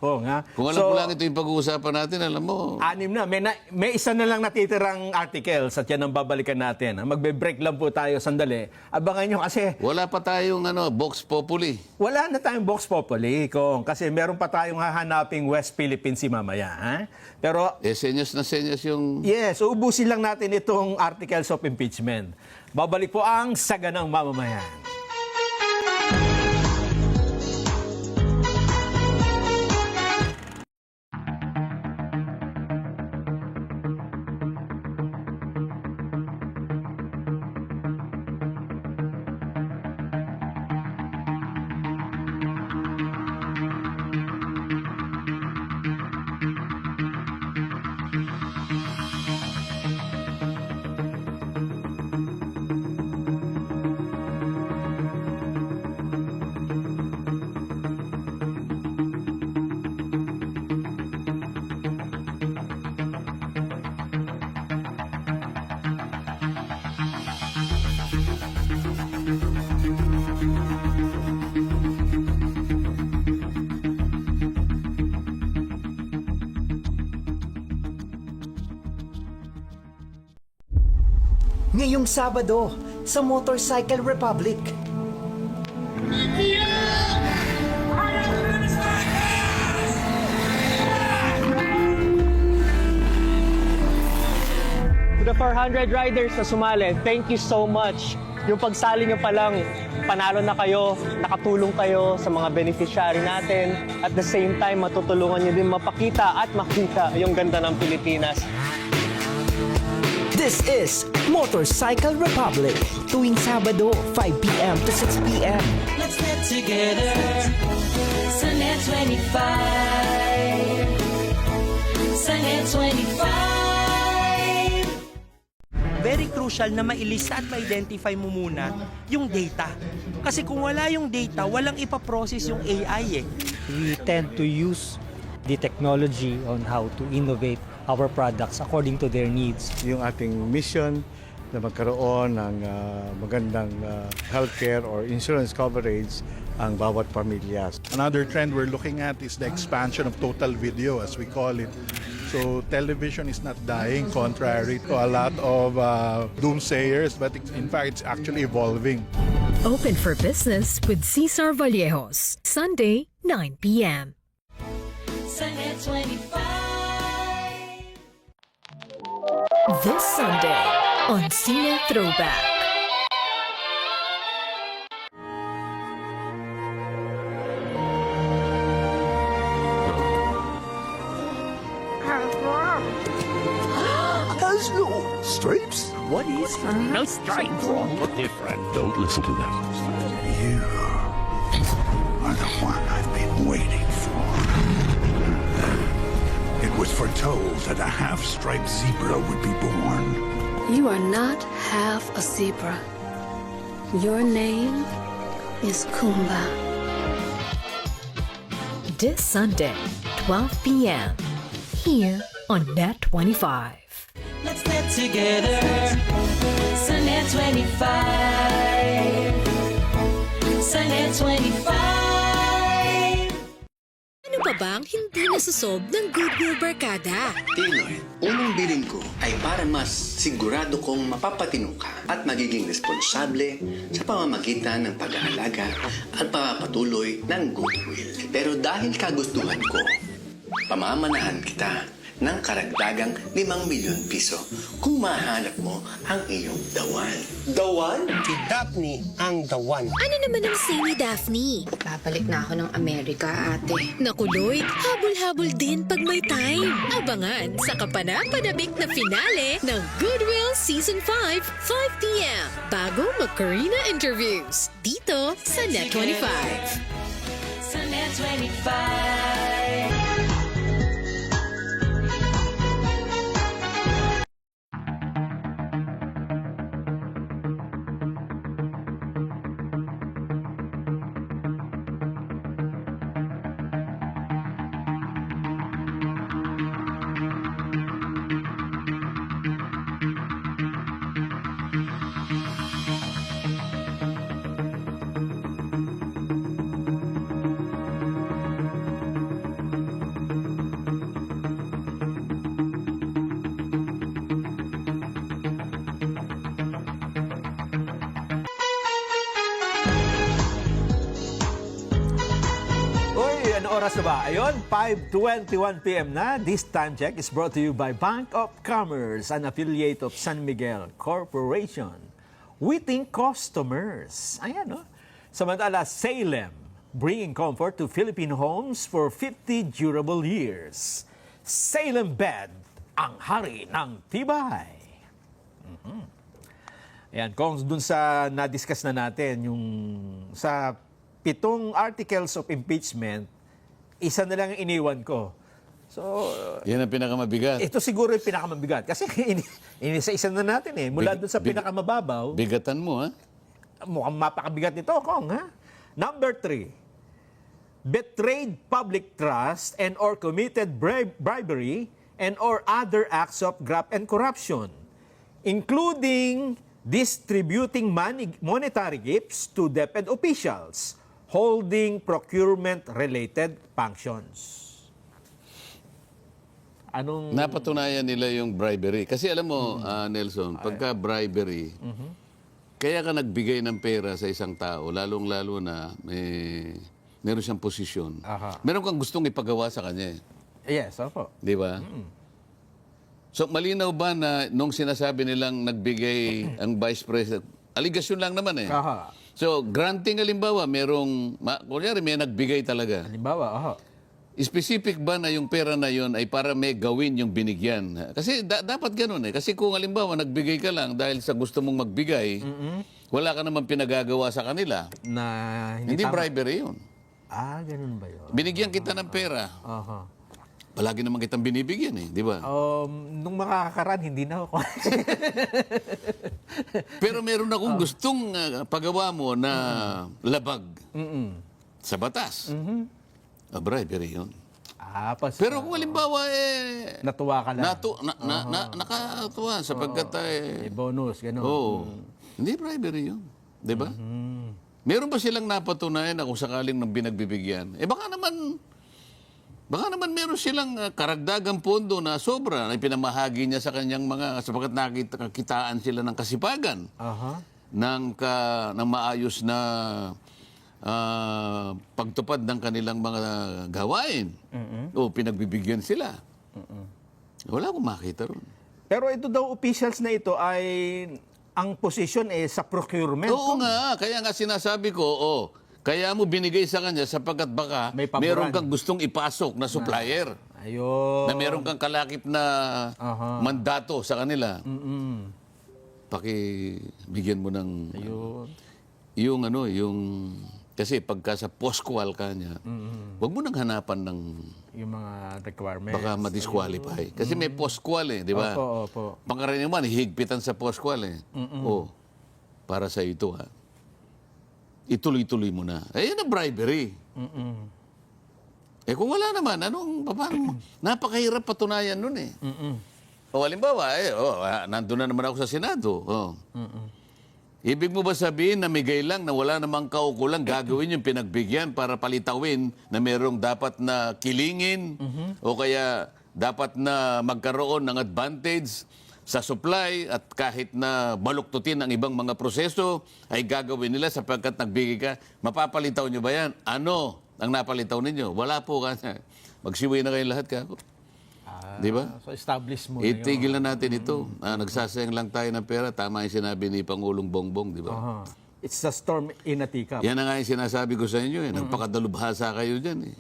Kung alam ko lang ito yung pag-uusapan natin, alam mo. 6 na. May isa na lang natitirang articles at yan ang babalikan natin. Magbe-break lang po tayo sandali. Abangan nyo kasi Wala pa tayong Vox Populi. wala na tayong Vox Populi, Kong. Kasi meron pa tayong hahanaping West Philippines si mamaya. Ha? Pero Senyas na senyas yung... yes, ubusin lang natin itong articles of impeachment. Babalik po ang Saganang Mamamayan. Ngayong Sabado sa Motorcycle Republic. To the 400 riders na sumali, thank you so much. Yung pagsali nyo palang, panalo na kayo, nakatulong kayo sa mga beneficiary natin. At the same time, matutulungan nyo din mapakita at makita yung ganda ng Pilipinas. This is Motorcycle Republic. Tuwing Sabado, 5 p.m. to 6 p.m. Let's get together. Sunnet 25. Sunnet 25. Very crucial na mailista at ma-identify mo muna yung data. Kasi kung wala yung data, walang ipaprocess yung AI eh. We tend to use the technology on how to innovate our products according to their needs. Yung ating mission na magkaroon ng magandang healthcare or insurance coverage ang bawat pamilya. Another trend we're looking at is the expansion of total video, as we call it. So television is not dying, contrary to a lot of doomsayers, but in fact, it's actually evolving. Open for business with Cesar Vallejos, Sunday, 9 p.m. Sunnet 25. This Sunday on Cine Throwback. Has no stripes? What is no stripes? Look different. Don't listen to them. You are the one I've been waiting for. foretold that a half-striped zebra would be born. You are not half a zebra. Your name is Kumba. This Sunday, 12 p.m. here on Net 25. Let's get together. Sunnet 25. Sunnet 25. Ano pa bang hindi nasusob ng Goodwill Barkada? Tinoy, unang bilin ko ay para mas sigurado kong mapapatino ka at magiging responsable sa pamamagitan ng pag-aalaga at pagpapatuloy ng goodwill. Pero dahil kagustuhan ko, pamamanahan kita ng karagdagang 5 milyon piso kung mahanap mo ang iyong dawan. Dawan? Si Daphne ang dawan. Ano naman ang say ni Daphne? Babalik na ako ng Amerika, ate. Nakuloy, habol-habol din pag may time. Abangan sa kapanapanabik na finale ng Goodwill Season 5, 5 p.m. Bago mag-Karina interviews. Dito sa Net 25. Sunnet 25. Oras na ba? Ayun, 5:21 p.m. na. This time check is brought to you by Bank of Commerce, an affiliate of San Miguel Corporation. We think customers. Ayan, no? Samantala, Salem, bringing comfort to Philippine homes for 50 durable years. Salem Bed, ang hari ng tibay. Ayan, kung dun sa na-discuss na natin, yung sa 7 articles of impeachment, isa na lang ang iniwan ko. So, yan ang pinakamabigat. ito siguro yung pinakamabigat. Kasi inisa-isa na natin eh. Mula doon sa pinakamababaw, Bigatan mo, ha? mukhang mapakabigat nito, Kong, ha? Number 3, betrayed public trust and or committed bribery and or other acts of graft and corruption, including distributing monetary gifts to DepEd officials holding procurement-related functions. Anong... Napatunayan nila yung bribery. Kasi alam mo, Nelson, pagka bribery, kaya ka nagbigay ng pera sa isang tao, lalong-lalo na meron siyang posisyon. Meron kang gustong ipagawa sa kanya. Yes, opo. Di ba? So, malinaw ba na nung sinasabi nilang nagbigay ang Vice President, aligasyon lang naman eh. So, granting halimbawa, kunyari may nagbigay talaga. Halimbawa, Specific ba na yung pera na yun ay para may gawin yung binigyan? Kasi dapat ganun eh. Kasi kung halimbawa nagbigay ka lang dahil sa gusto mong magbigay, wala ka naman pinagagawa sa kanila. Na hindi bribery yun. Ganun ba yun? Binigyan kita ng pera. Palagi naman kitang binibigyan eh, di ba? Nung makakakaraan, hindi na ako. Pero meron akong gustong pagawa mo na labag sa batas. Bribery yun. Pero kung halimbawa natuwa ka lang. Nakatuwa sapagkat may bonus, gano'n. Oo. Hindi bribery yun. Di ba? Meron ba silang napatunayan na kung sakaling nang binagbibigyan? Baka naman meron silang karagdagang pondo na sobra na pinamahagi niya sa kanyang sapagkat nakitaan sila ng kasipagan ng maayos na pagtupad ng kanilang mga gawain. O pinagbibigyan sila. Wala akong makita ron. Pero ito daw, officials na ito ay ang posisyon sa procurement. Oo nga, kaya nga sinasabi ko, kaya mo binigay sa kanya sapagkat baka meron kang gustong ipasok na supplier. Ayun. Na meron kang kalakip na mandato sa kanila. Pakibigyan mo ng yung Kasi pagka sa post-qual ka niya, huwag mo nang hanapan ng Yung mga requirements. baka ma-disqualify. Kasi may post-qual eh, di ba? Opo. Pangkaraniwan, hihigpitan sa post-qual eh. Oh, para sa ito ha. Ituloy-tuloy mo na. Eh, yan ang bribery. Eh kung wala naman, paano? Napakahirap patunayan nun eh. O halimbawa, nandun na naman ako sa Senado. Ibig mo ba sabihin na migay lang na wala namang kaukulang gagawin yung pinagbigyan para palitawin na merong dapat na kilingin o kaya dapat na magkaroon ng advantage sa supply at kahit na baluktutin ang ibang mga proseso ay gagawin nila sapagkat nagbigay ka. Mapapalitaw nyo ba yan? Ano ang napalitaw ninyo? Wala po ka. Magsiwi na kayong lahat ka. Di ba? So establish mo Itigil na natin ito. Nagsasayang lang tayo ng pera. Tama yung sinabi ni Pangulong Bongbong, di ba? It's a storm in a teacup. Yan na nga yung sinasabi ko sa inyo. Nagpakadalubhasa kayo dyan.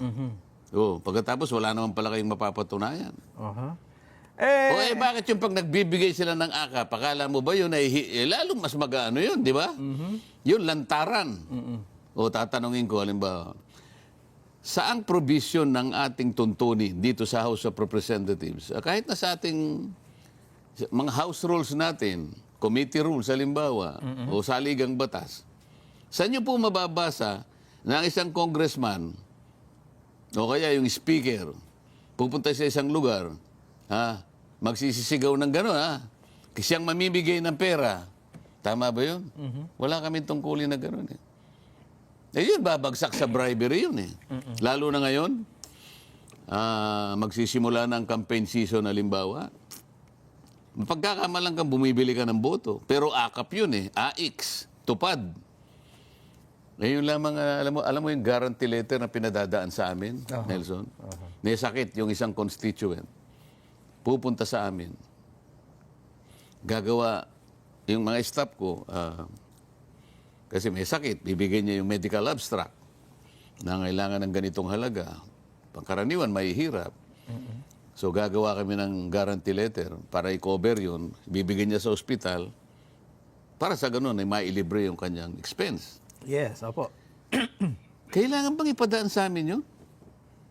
Pagkatapos, wala naman pala kayong mapapatunayan. Bakit yung pag nagbibigay sila ng AKA, pakala mo ba yun ay lalong mas mag-ano yun, di ba? Yun, lantaran. Tatanungin ko, halimbawa, saang provision ng ating tuntunin dito sa House of Representatives, kahit na sa ating mga House rules natin, committee rules, halimbawa, o saligang batas, saan nyo po mababasa na ang isang congressman o kaya yung speaker pupunta sa isang lugar, magsisisigaw ng gano'n, kasi siyang mamimigay ng pera. Tama ba yun? Wala kami tungkulin na gano'n eh. Yun, babagsak sa bribery yun eh. Lalo na ngayon, magsisimula na ang campaign season halimbawa. Pagkakamalang kang bumibili ka ng boto. Pero akap yun eh. AX. Tupad. Ngayon lamang, alam mo yung guarantee letter na pinadadaan sa amin, Nelson? May sakit yung isang constituent. Pupunta sa amin. Gagawa, yung mga staff ko, kasi may sakit, bibigyan niya yung medical abstract na kailangan ng ganitong halaga. Pangkaraniwan, may hirap. So gagawa kami ng guarantee letter para i-cover yun, bibigyan niya sa ospital para sa ganun ay mailibre yung kanyang expense. Yes, opo. Kailangan bang ipadaan sa amin yun?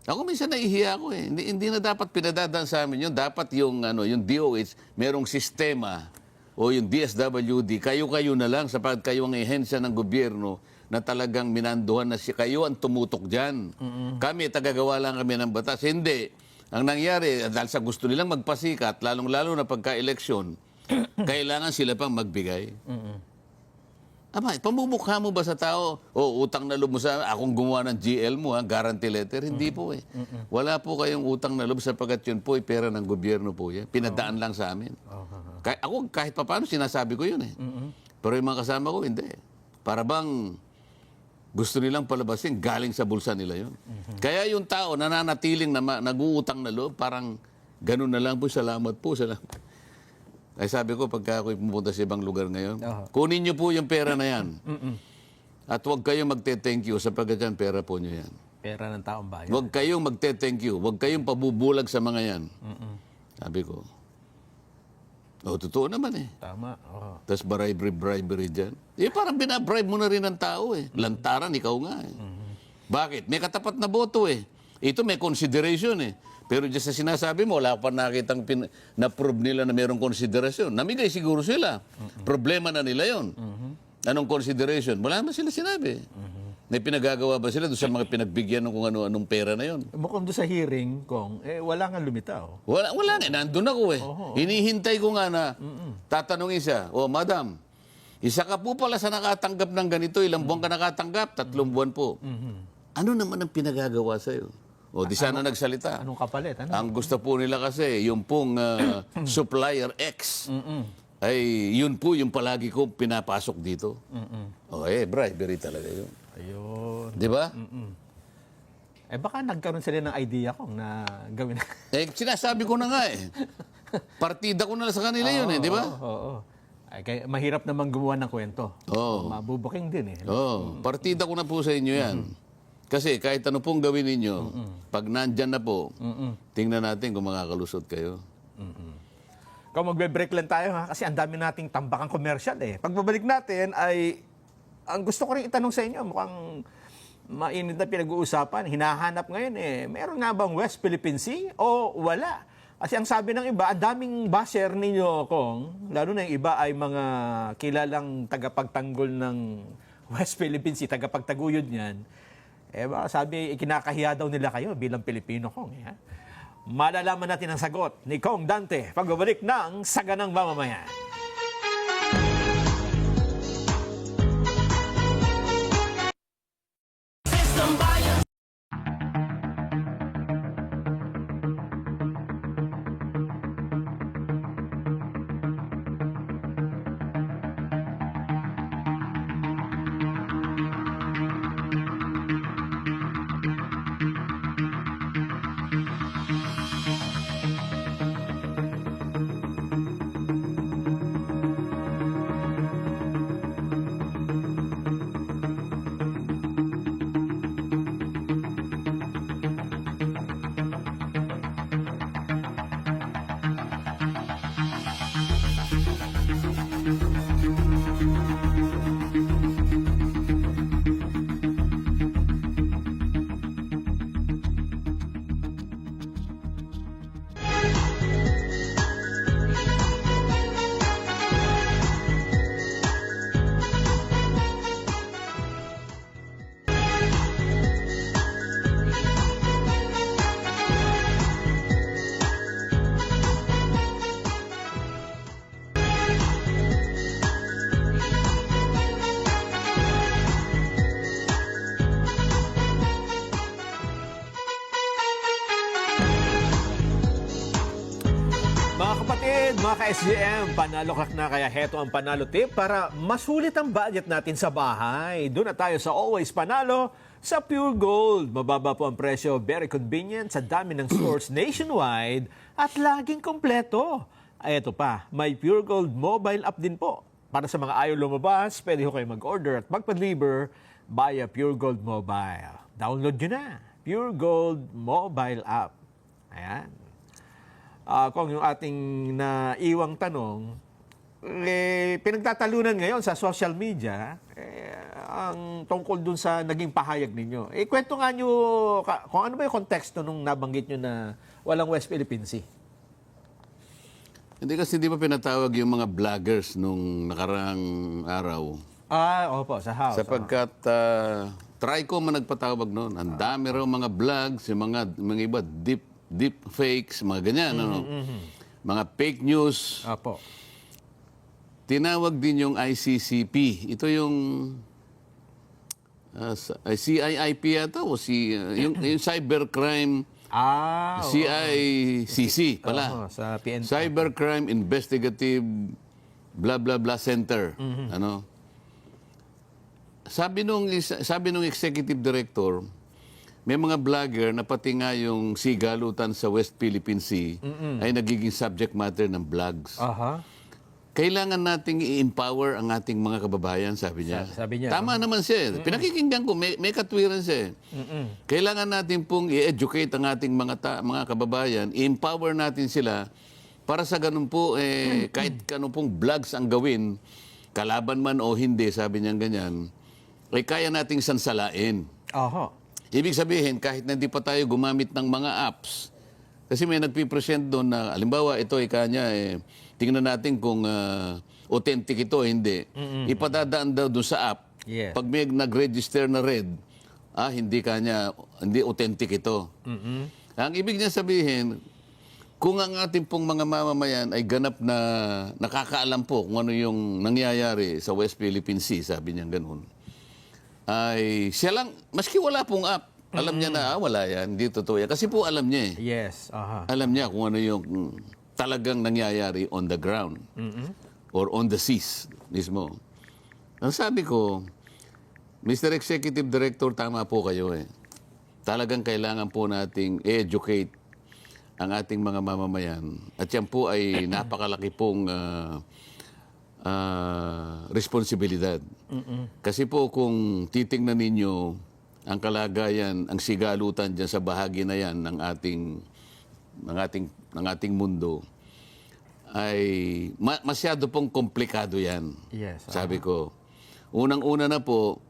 Ako minsan naihiya ako eh. Hindi na dapat pinadadaan sa amin yun. Dapat yung DOH, merong sistema o yung DSWD, kayo-kayo na lang sapagkat kayo ang ehensya ng gobyerno na talagang minanduhan na kayo ang tumutok dyan. Kami, tagagawa lang kami ng batas. Hindi. Ang nangyari, dahil sa gusto nilang magpasikat, lalong-lalo na pagka-eleksyon, kailangan sila pang magbigay. Pamumukha mo ba sa tao, utang na loob mo sa akong gumawa ng GL mo, guarantee letter? Hindi po eh. Wala po kayong utang na loob sapagkat yun po ay pera ng gobyerno po yan. Pinadaan lang sa amin. Ako kahit paano sinasabi ko yun eh. Pero yung mga kasama ko, hindi. Para bang gusto nilang palabasin, galing sa bulsa nila yun. Kaya yung tao nananatiling na nag-uutang na loob, parang ganun na lang po, salamat po, salamat. Ay sabi ko, pagka ako pumunta sa ibang lugar ngayon, kunin niyo po yung pera na yan. At huwag kayong magte-thank you sapagkat yan, pera po niyo yan. Pera ng taong bayan. Huwag kayong magte-thank you. Huwag kayong pabubulag sa mga yan. Sabi ko, totoo naman eh. Tama. Tapos bribery dyan. Parang binabribe mo na rin ng tao eh. Lantaran, ikaw nga eh. Bakit? May katapat na boto eh. Ito may consideration eh. Pero dyan sa sinasabi mo, wala pa nakitang na-prove nila na mayroong konsiderasyon. Namigay siguro sila. Problema na nila yon. Anong consideration? Wala naman sila sinabi. May pinagagawa ba sila doon sa mga pinagbigyan ng kung ano-anong pera na yon? Mukhang doon sa hearing, Kong, wala nga lumitaw. Wala nga. Nandun ako eh. Hinihintay ko nga na tatanungin siya, Madam, isa ka po pala sa nakatanggap ng ganito. Ilang buwan ka nakatanggap? 3 buwan po. Ano naman ang pinagagawa sa'yo? Di sana nagsalita. Anong kapalit? Ang gusto po nila kasi, yung pong supplier X, ay yun po yung palagi ko pinapasok dito. Bribery talaga yun. Ayun. Di ba? Baka nagkaroon sila ng idea kung na gawin. Sinasabi ko na nga eh. Partida ko na sa kanila yun eh, di ba? Kaya mahirap naman gumawa ng kwento. Mabubuking din eh. Partida ko na po sa inyo yan. Kasi kahit ano pong gawin ninyo, pag nandyan na po, tingnan natin kung makakalusot kayo. Kung magbe-break lang tayo ha, kasi ang dami nating tambakang commercial eh. Pagbabalik natin ay ang gusto ko rin itanong sa inyo, mukhang mainit na pinag-uusapan, hinahanap ngayon meron nga bang West Philippine Sea o wala? Kasi ang sabi ng iba, ang daming basher ninyo, Kong, lalo na yung iba ay mga kilalang tagapagtanggol ng West Philippine Sea, tagapagtaguyod niyan. Baka sabi, ikinakahiya daw nila kayo bilang Pilipino, Kong. Malalaman natin ang sagot ni Kong Dante pagbabalik ng Saganang Mamamayan. Mga kapatid, mga ka-SGM, panalo ka na, kaya heto ang panalo tip para masulit ang budget natin sa bahay. Doon na tayo sa Always Panalo sa Pure Gold. Mababa po ang presyo, very convenient sa dami ng stores nationwide at laging kompleto. Ito pa, may Pure Gold mobile app din po. Para sa mga ayaw lumabas, pwede ho kayo mag-order at magpa-deliver via Pure Gold Mobile. Download nyo na, Pure Gold mobile app. Ayan. Kung yung ating naiwang tanong, pinagtatalunan ngayon sa social media, ang tungkol dun sa naging pahayag ninyo. Kwento nga nyo, kung ano ba yung konteksto nung nabanggit nyo na walang West Philippine Sea? Hindi kasi di ba pinatawag yung mga vloggers nung nakaraang araw? Opo, sa house. Sapagkat Tricom ang nagpatawag noon. Ang dami raw mga vlogs, yung mga iba deep fakes, mga ganyan. Mga fake news. Apo. Tinawag din yung ICCP. Ito yung CIIP yata o yung cybercrime CICC pala. Sa PNP. Cybercrime Investigative blah blah blah Center. Ano? Sabi nung executive director, may mga vlogger na pati nga yung sigalutan sa West Philippine Sea ay nagiging subject matter ng vlogs. Kailangan nating i-empower ang ating mga kababayan, sabi niya. Tama naman siya. Pinakikinggan ko, may katwiran siya. Kailangan natin pong i-educate ang ating mga kababayan, i-empower natin sila para sa ganun po, kahit ganun pong vlogs ang gawin, kalaban man o hindi, sabi niya ganyan, ay kaya nating sansalain. Ibig sabihin, kahit na hindi pa tayo gumamit ng mga apps, kasi may nagpipresent doon na, halimbawa, ito kanya, tingnan natin kung authentic ito, hindi. Ipadadaan daw doon sa app. Pag may nag-register na red, hindi authentic ito. Ang ibig niya sabihin, kung ang ating pong mga mamamayan ay ganap na nakakaalam po kung ano yung nangyayari sa West Philippine Sea, sabi niya ganun, ay siya lang, maski wala pong app, alam niya na wala yan, hindi totoo yan. Kasi po alam niya Alam niya kung ano yung talagang nangyayari on the ground or on the seas mismo. Ang sabi ko, Mr. Executive Director, tama po kayo Talagang kailangan po nating educate ang ating mga mamamayan. At yan po ay napakalaki pong responsibilidad. Kasi po kung titingnan ninyo ang kalagayan, ang sigalutan dyan sa bahagi na yan ng ating mundo, ay masyado pong komplikado yan. Sabi ko, Unang-una na po,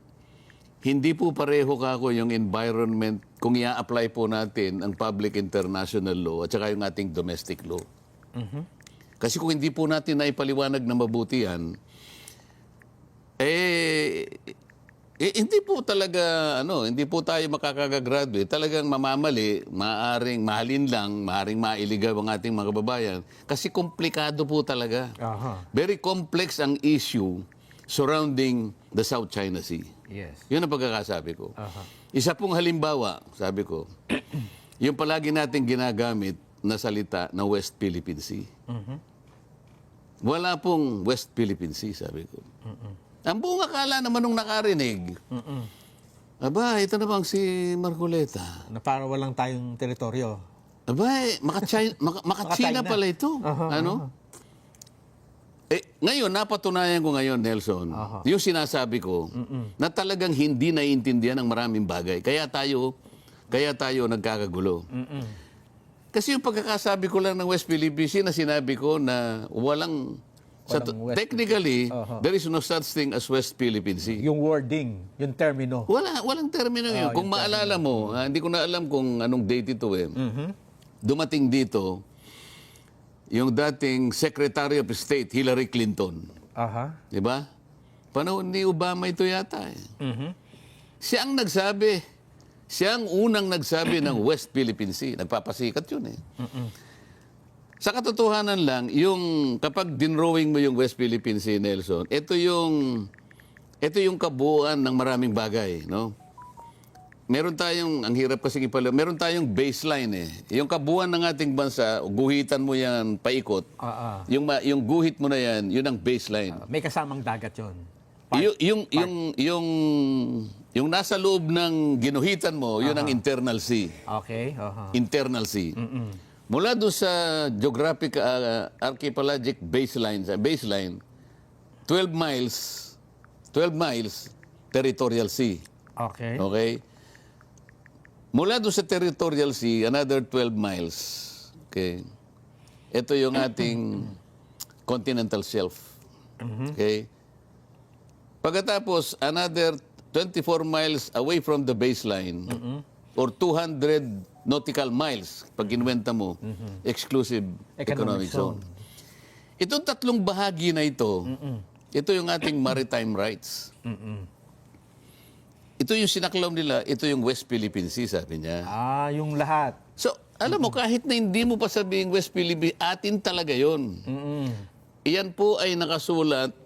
hindi po pareho kako yung environment kung i-apply po natin ang public international law at saka yung ating domestic law. Kasi kung hindi po natin naipaliwanag na mabuti yan, hindi po talaga, hindi po tayo makakagraduate. Talagang mamamali, maaring mahalin lang, maaring mailigaw ang ating mga kababayan. Kasi komplikado po talaga. Very complex ang issue surrounding the South China Sea. Yes. Yun ang pagkakasabi ko. Isa pong halimbawa, sabi ko, yung palagi natin ginagamit na salita na West Philippine Sea. Wala pong West Philippine Sea, sabi ko. Ang buong akala naman nung nakarinig, aba, ito na bang si Marcoleta? Na para walang tayong teritoryo. Aba, maka-China pala ito. Ngayon, napatunayan ko ngayon, Nelson, yung sinasabi ko, na talagang hindi naiintindihan ng maraming bagay. Kaya tayo nagkakagulo. Kasi yung pagkakasabi ko lang ng West Philippine Sea na sinabi ko na technically, there is no such thing as West Philippine Sea. Yung wording, yung termino. Walang termino yun. Kung maalala mo, hindi ko na alam kung anong date ito dumating dito, yung dating Secretary of State, Hillary Clinton. Di ba? Panahon ni Obama ito yata. Siya ang nagsabi. Siya ang unang nagsabi ng West Philippine Sea. Nagpapasikat yun . Sa katotohanan lang, yung kapag dinrowing mo yung West Philippine Sea, Nelson, ito yung kabuuan ng maraming bagay, no? Meron tayong, ang hirap kasi meron tayong baseline . Yung kabuuan ng ating bansa, guhitan mo yan paikot. Yung guhit mo na yan, yun ang baseline. May kasamang dagat yun. Yung nasa loob ng ginuhitan mo, yun ang internal sea. Okay. Internal sea. Mula doon sa geographic archipelagic baseline, 12 miles territorial sea. Okay? Mula doon sa territorial sea, another 12 miles. Okay? Ito yung ating continental shelf. Okay? Pagkatapos, another 24 miles away from the baseline, or 200 nautical miles, pag kinuwenta mo, exclusive economic zone. Itong tatlong bahagi na ito, ito yung ating maritime rights. Ito yung sinaklaw nila, ito yung West Philippine Sea, sabi niya. Yung lahat. So, alam mo, kahit na hindi mo pa sabihin West Philippine, atin talaga yun. Iyan po ay nakasulat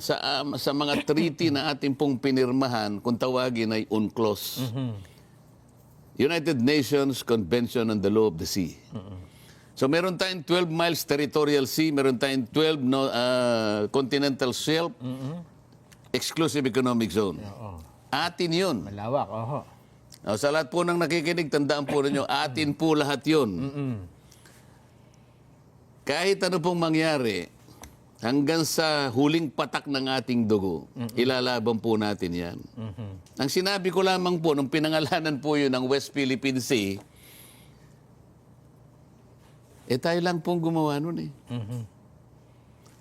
sa mga treaty na ating pong pinirmahan, kung tawagin ay UNCLOS. United Nations Convention on the Law of the Sea. So meron tayong 12 miles territorial sea, meron tayong 12 continental shelf, exclusive economic zone. Atin yun. Malawak, Sa lahat po ng nakikinig, tandaan po ninyo, atin po lahat yun. Kahit ano pong mangyari, hanggang sa huling patak ng ating dugo, ilalaban po natin yan. Ang sinabi ko lamang po, nung pinangalanan po yun ng West Philippine Sea, tayo lang pong gumawa nun .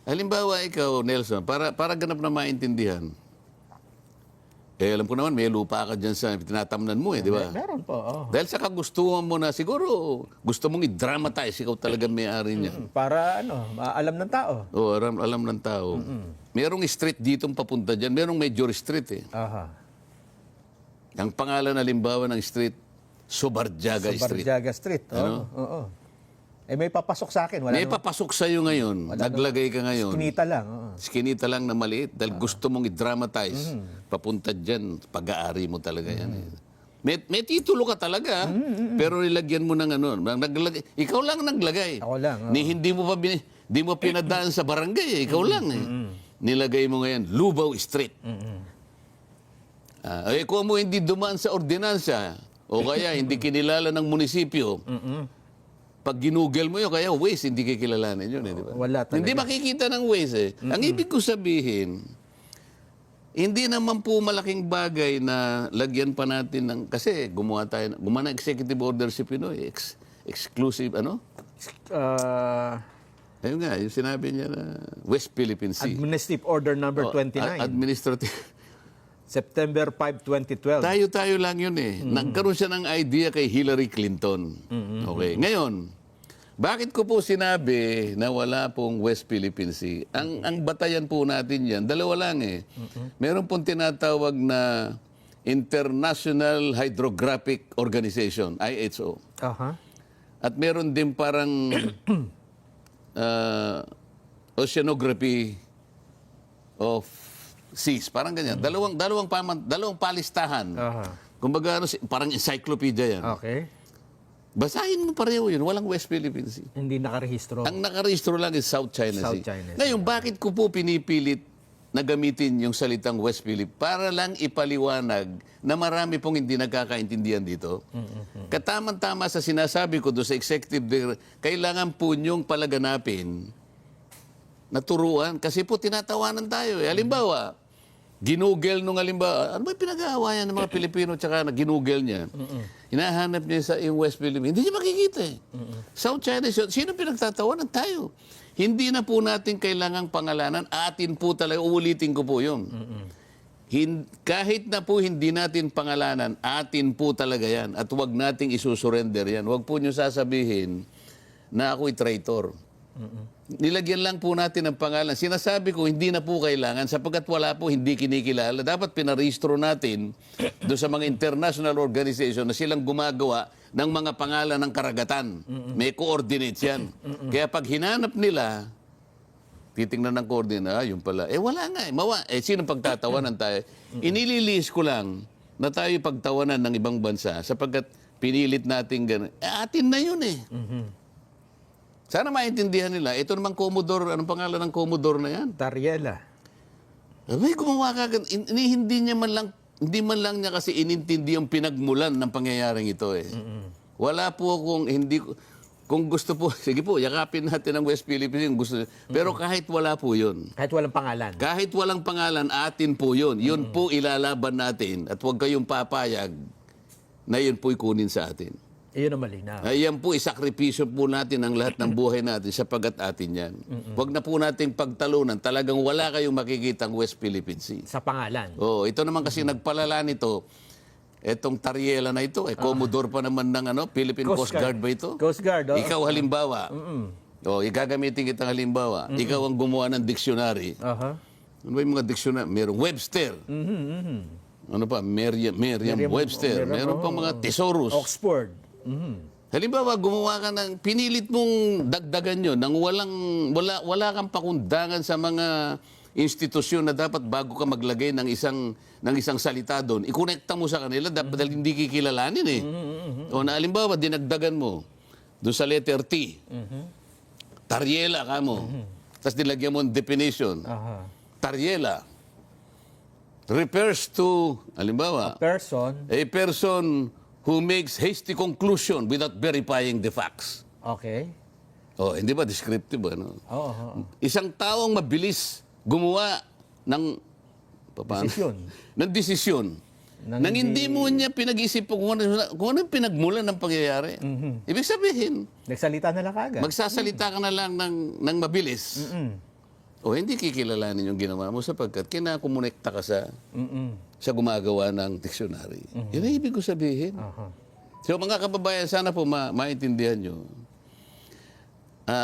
Halimbawa ikaw, Nelson, para ganap na maintindihan, alam ko naman, may lupa ka dyan sa tinatamnan mo di ba? Meron po. Dahil sa kagustuhan mo na, siguro, gusto mong i-dramatize, ikaw talaga may-ari niya. Para alam ng tao. Alam ng tao. Merong street ditong papunta dyan. Merong Major Street . Ang pangalan, halimbawa ng street, Sobarjaga Street. Sobarjaga Street. May papasok sa akin. May papasok sa'yo ngayon. Naglagay ka ngayon. Skinita lang. Skinita lang na maliit dahil gusto mong i-dramatize. Papunta dyan, pag-aari mo talaga yan. May titulo ka talaga, pero nilagyan mo ng ikaw lang naglagay. Ako lang. Hindi mo pinadaan sa barangay. Ikaw lang. Nilagay mo ngayon, Lubao Street. Kung mo hindi dumaan sa ordinansa, o kaya hindi kinilala ng munisipyo, pag ginugel mo yun, kaya Waze, hindi kikilalanin yun. Di ba? Wala talaga. Hindi makikita ng Waze . Ang ibig ko sabihin, hindi naman po malaking bagay na lagyan pa natin ng, kasi gumawa ng executive order si Pinoy, exclusive, Ayun nga, yung sinabi niya na West Philippine Sea. Administrative order number 29. September 5, 2012. Tayo lang yun eh. Nagkaroon siya ng idea kay Hillary Clinton. Okay. Ngayon, bakit ko po sinabi na wala pong West Philippine Sea? Ang batayan po natin yan, dalawa lang eh. Meron pong tinatawag na International Hydrographic Organization, IHO. At meron din parang Oceanography of Seas, parang ganyan. Dalawang palistahan. Kumbaga, parang encyclopedia yan. Okay. Basahin mo pareho yun. Walang West Philippine Sea. Hindi nakarehistro. Ang nakarehistro lang is South China Sea. Ngayon, bakit ko po pinipilit na gamitin yung salitang West Philippine? Para lang ipaliwanag na marami pong hindi nagkakaintindihan dito. Katamang-tama sa sinasabi ko doon sa executive, kailangan po niyong palaganapin na turuan. Kasi po tinatawanan tayo. Halimbawa, ginugel nung halimbawa, ano ba yung pinag-aawayan ng mga Pilipino tsaka na ginugel niya? Hinahanap niya sa yung West Philippines. Hindi niya makikita eh. South China Sea, sino pinagtatawanan? Tayo. Hindi na po natin kailangang pangalanan. Atin po talaga, uulitin ko po yun. Kahit na po hindi natin pangalanan, atin po talaga yan. At huwag nating isusurrender yan. Huwag po niyo sasabihin na ako'y traitor. Nilagyan lang po natin ang pangalan. Sinasabi ko, hindi na po kailangan sapagkat wala po, hindi kinikilala. Dapat pinarehistro natin doon sa mga international organization na silang gumagawa ng mga pangalan ng karagatan. May coordinates yan. Kaya pag hinanap nila, titingnan ng coordinate, yun pala. Wala nga eh. Sino pagtatawanan tayo? Inililis ko lang na tayo pagtawanan ng ibang bansa sapagkat pinilit natin gano'n. Atin na yun eh. Sana maintindihan nila. Ito naman Commodore, anong pangalan ng Commodore na yan? Tariela. May gumawa ka. Hindi man lang niya kasi inintindi yung pinagmulan ng pangyayaring ito eh. Wala po kung gusto po, sige po, yakapin natin ang West Philippines yung gusto. Pero kahit wala po yun. Kahit walang pangalan. Kahit walang pangalan, atin po yun. Yun po ilalaban natin. At huwag kayong papayag na yun po'y kunin sa atin. Iyon ang malinaw. Ayan po, isakripisyo po natin ang lahat ng buhay natin sapagat atin yan. Huwag na po nating pagtalunan. Talagang wala kayong makikita ang West Philippine Sea. Sa pangalan. Ito naman kasi nagpalala nito. Etong Tariela na ito, Commodore pa naman ng Philippine Coast Guard ba ito? Coast Guard, Ikaw halimbawa. Igagamitin kitang halimbawa. Ikaw ang gumawa ng dictionary. Ano ba yung mga dictionary? Merong Webster. Ano pa? Merriam-Webster. Meron pang mga thesaurus. Oxford. Halimbawa, gumawa ka ng, pinilit mong dagdagan yun nang wala kang pakundangan sa mga institusyon na dapat bago ka maglagay ng isang salita doon, ikonekta mo sa kanila dahil hindi kikilalanin eh. O na halimbawa, dinagdagan mo doon sa letter T. Tariela ka mo. Tapos nilagyan mo ang definition. Tariela refers to, halimbawa, a person who makes hasty conclusion without verifying the facts. Okay. Hindi ba descriptive? Isang taong mabilis gumawa ng desisyon. Nang hindi mo niya pinag-isip kung ano yung pinagmulan ng pangyayari. Ibig sabihin, nagsalita na lang kagad. Magsasalita ka na lang ng mabilis. Hindi kikilalanin yung ginawa mo sapagkat kinakomunekta ka sa gumagawa ng dictionary. Yan ang ibig ko sabihin. So mga kababayan, sana po maintindihan nyo.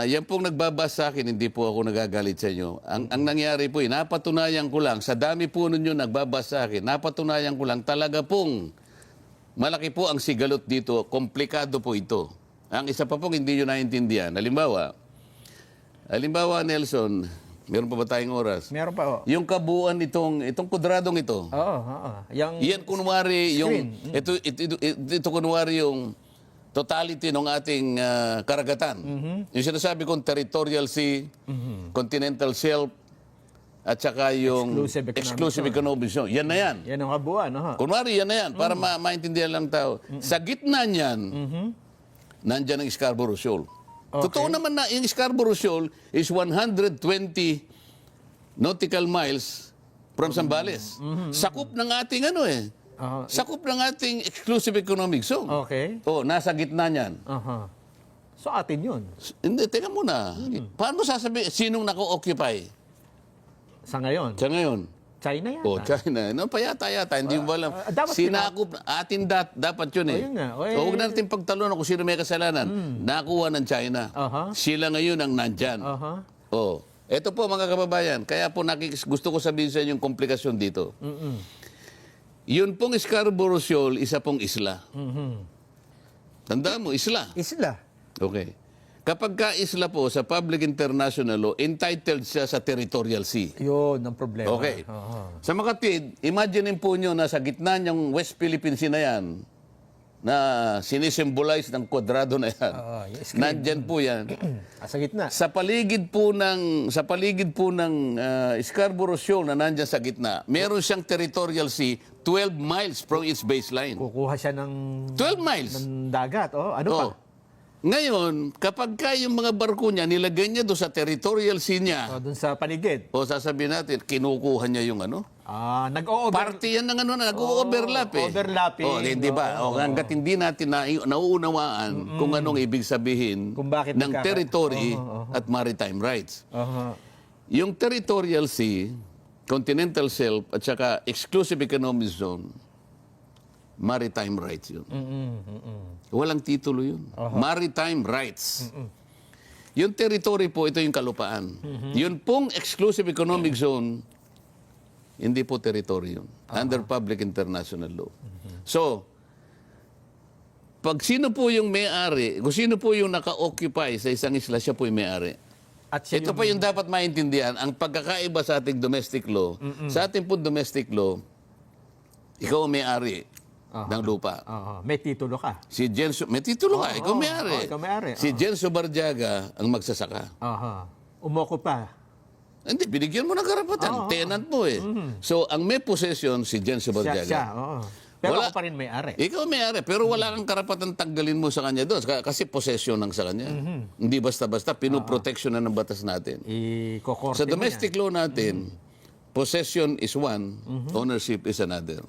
Yan pong nagbabasa sa akin, hindi po ako nagagalit sa inyo. Ang nangyari po, napatunayan ko lang, sa dami po ninyo nagbabasa sa akin, napatunayan ko lang, talaga pong malaki po ang sigalot dito, komplikado po ito. Ang isa pa pong hindi nyo naintindihan. Halimbawa, Nelson, meron pa ba tayong oras? Meron pa. Yung kabuuan itong kwadradong ito. Yan kunwari yung ito kunwari yung totality ng ating karagatan. Yung sinasabi kong territorial sea, continental shelf, at saka yung exclusive economic zone. Yan na yan. Yan ang kabuuan. Kunwari yan na yan para maintindihan lang tao. Sa gitna niyan, nandyan ang Scarborough Shoal. Totoo naman na yung Scarborough Shoal is 120 nautical miles from Zambales. Sakop ng ating sakop ng ating exclusive economic zone. Okay. Nasa gitna niyan. So atin yun? Hindi, teka muna. Paano mo sasabihin, sinong nako-occupy? Sa ngayon? Sa ngayon. China yata. O, China. No, payata-yata. Hindi mo alam. dapat Sinakop. Atin dapat yun eh. Ayun nga. Huwag natin pagtalunan kung sino may kasalanan. Nakuha ng China. Sila ngayon ang nandyan. Oh. Ito po mga kababayan. Kaya po gusto ko sabihin sa inyo yung komplikasyon dito. Yun pong Scarborough Shoal, isa pong isla. Tandaan mo, isla. Isla. Okay. Kapag ka-isla po sa public international law, entitled siya sa territorial sea. Yun ang problema. Okay. Sa makatwid, imagine po nyo na sa gitna niyang West Philippine Sea na yan, na sinisimbolize ng kwadrado na yan. Nandyan po yan. Sa gitna. Sa paligid po ng Scarborough Shoal na nandyan sa gitna, meron siyang territorial sea 12 miles from its baseline. Kukuha siya ng 12 miles ng dagat. Ano pa? Ngayon, kapag yung mga barko niya, nilagay niya doon sa territorial sea niya. Doon sa paligid. O sasabihin natin, kinukuha niya yung ano? Nag-o-over. Party yan ng nag-o-overlap eh. Overlapping. Di ba? Hanggat hindi natin nauunawaan kung anong ibig sabihin ng territory at maritime rights. Yung territorial sea, continental shelf, at saka exclusive economic zone, maritime rights yun. Walang titulo yun. Maritime rights. Yung territory po, ito yung kalupaan. Yun pong exclusive economic zone, hindi po territory yun. Under public international law. So, pag sino po yung may-ari, kung sino po yung naka-occupy sa isang isla, siya po yung may-ari. Ito pa yung dapat maintindihan, ang pagkakaiba sa ating domestic law. Sa ating po domestic law, ikaw ang may-ari ng lupa. May titulo ka. Si Jenso, may titulo ka, ikaw may-ari. Ikaw may-ari. Si Jenso Barjaga ang magsasaka. Umoko pa. Hindi, binigyan mo ng karapatan. Tenant mo eh. So, ang may possession, si Jenso Barjaga. Siya. Pero ako pa rin may-ari. Ikaw may-ari, pero wala kang karapatan tanggalin mo sa kanya doon. Kasi possession lang sa kanya. Hindi basta-basta, pinoprotection na ng batas natin. Sa domestic law natin, possession is one, ownership is another.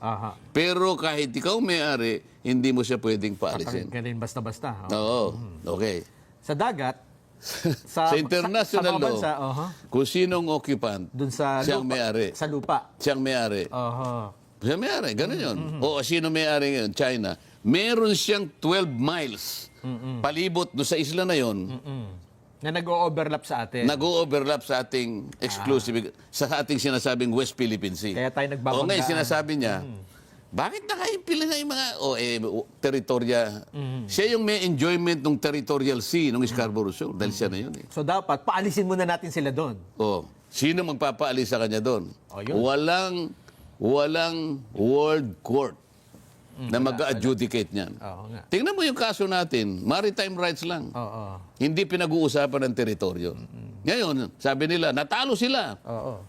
Pero kahit ikaw may-ari, hindi mo siya pwedeng paalisin. Ka rin basta-basta. Oo. Okay. Sa dagat, sa international sa law, bansa, kung sinong occupant, dun sa siyang lupa, may-ari. Sa lupa. Siyang may-ari. Siyang may-ari, ganun yun. O sino may-ari ngayon? China. Meron siyang 12 miles palibot doon sa isla na yon. Na nag-o-overlap sa atin. Nag-o-overlap sa ating exclusive, sa ating sinasabing West Philippine Sea. Kaya tayo nagbabanggaan. O ngayon, sinasabi niya, bakit nakaimpila na yung mga teritorya? Siya yung may enjoyment ng territorial sea, ng Scarborough Shoal, dahil siya na yun eh. So dapat, paalisin muna natin sila doon. Sino magpapaalis sa kanya doon? Yun. Walang world court na mag-adjudicate niyan. Tingnan mo yung kaso natin, maritime rights lang. Hindi pinag-uusapan ng teritoryo. Ngayon, sabi nila, natalo sila.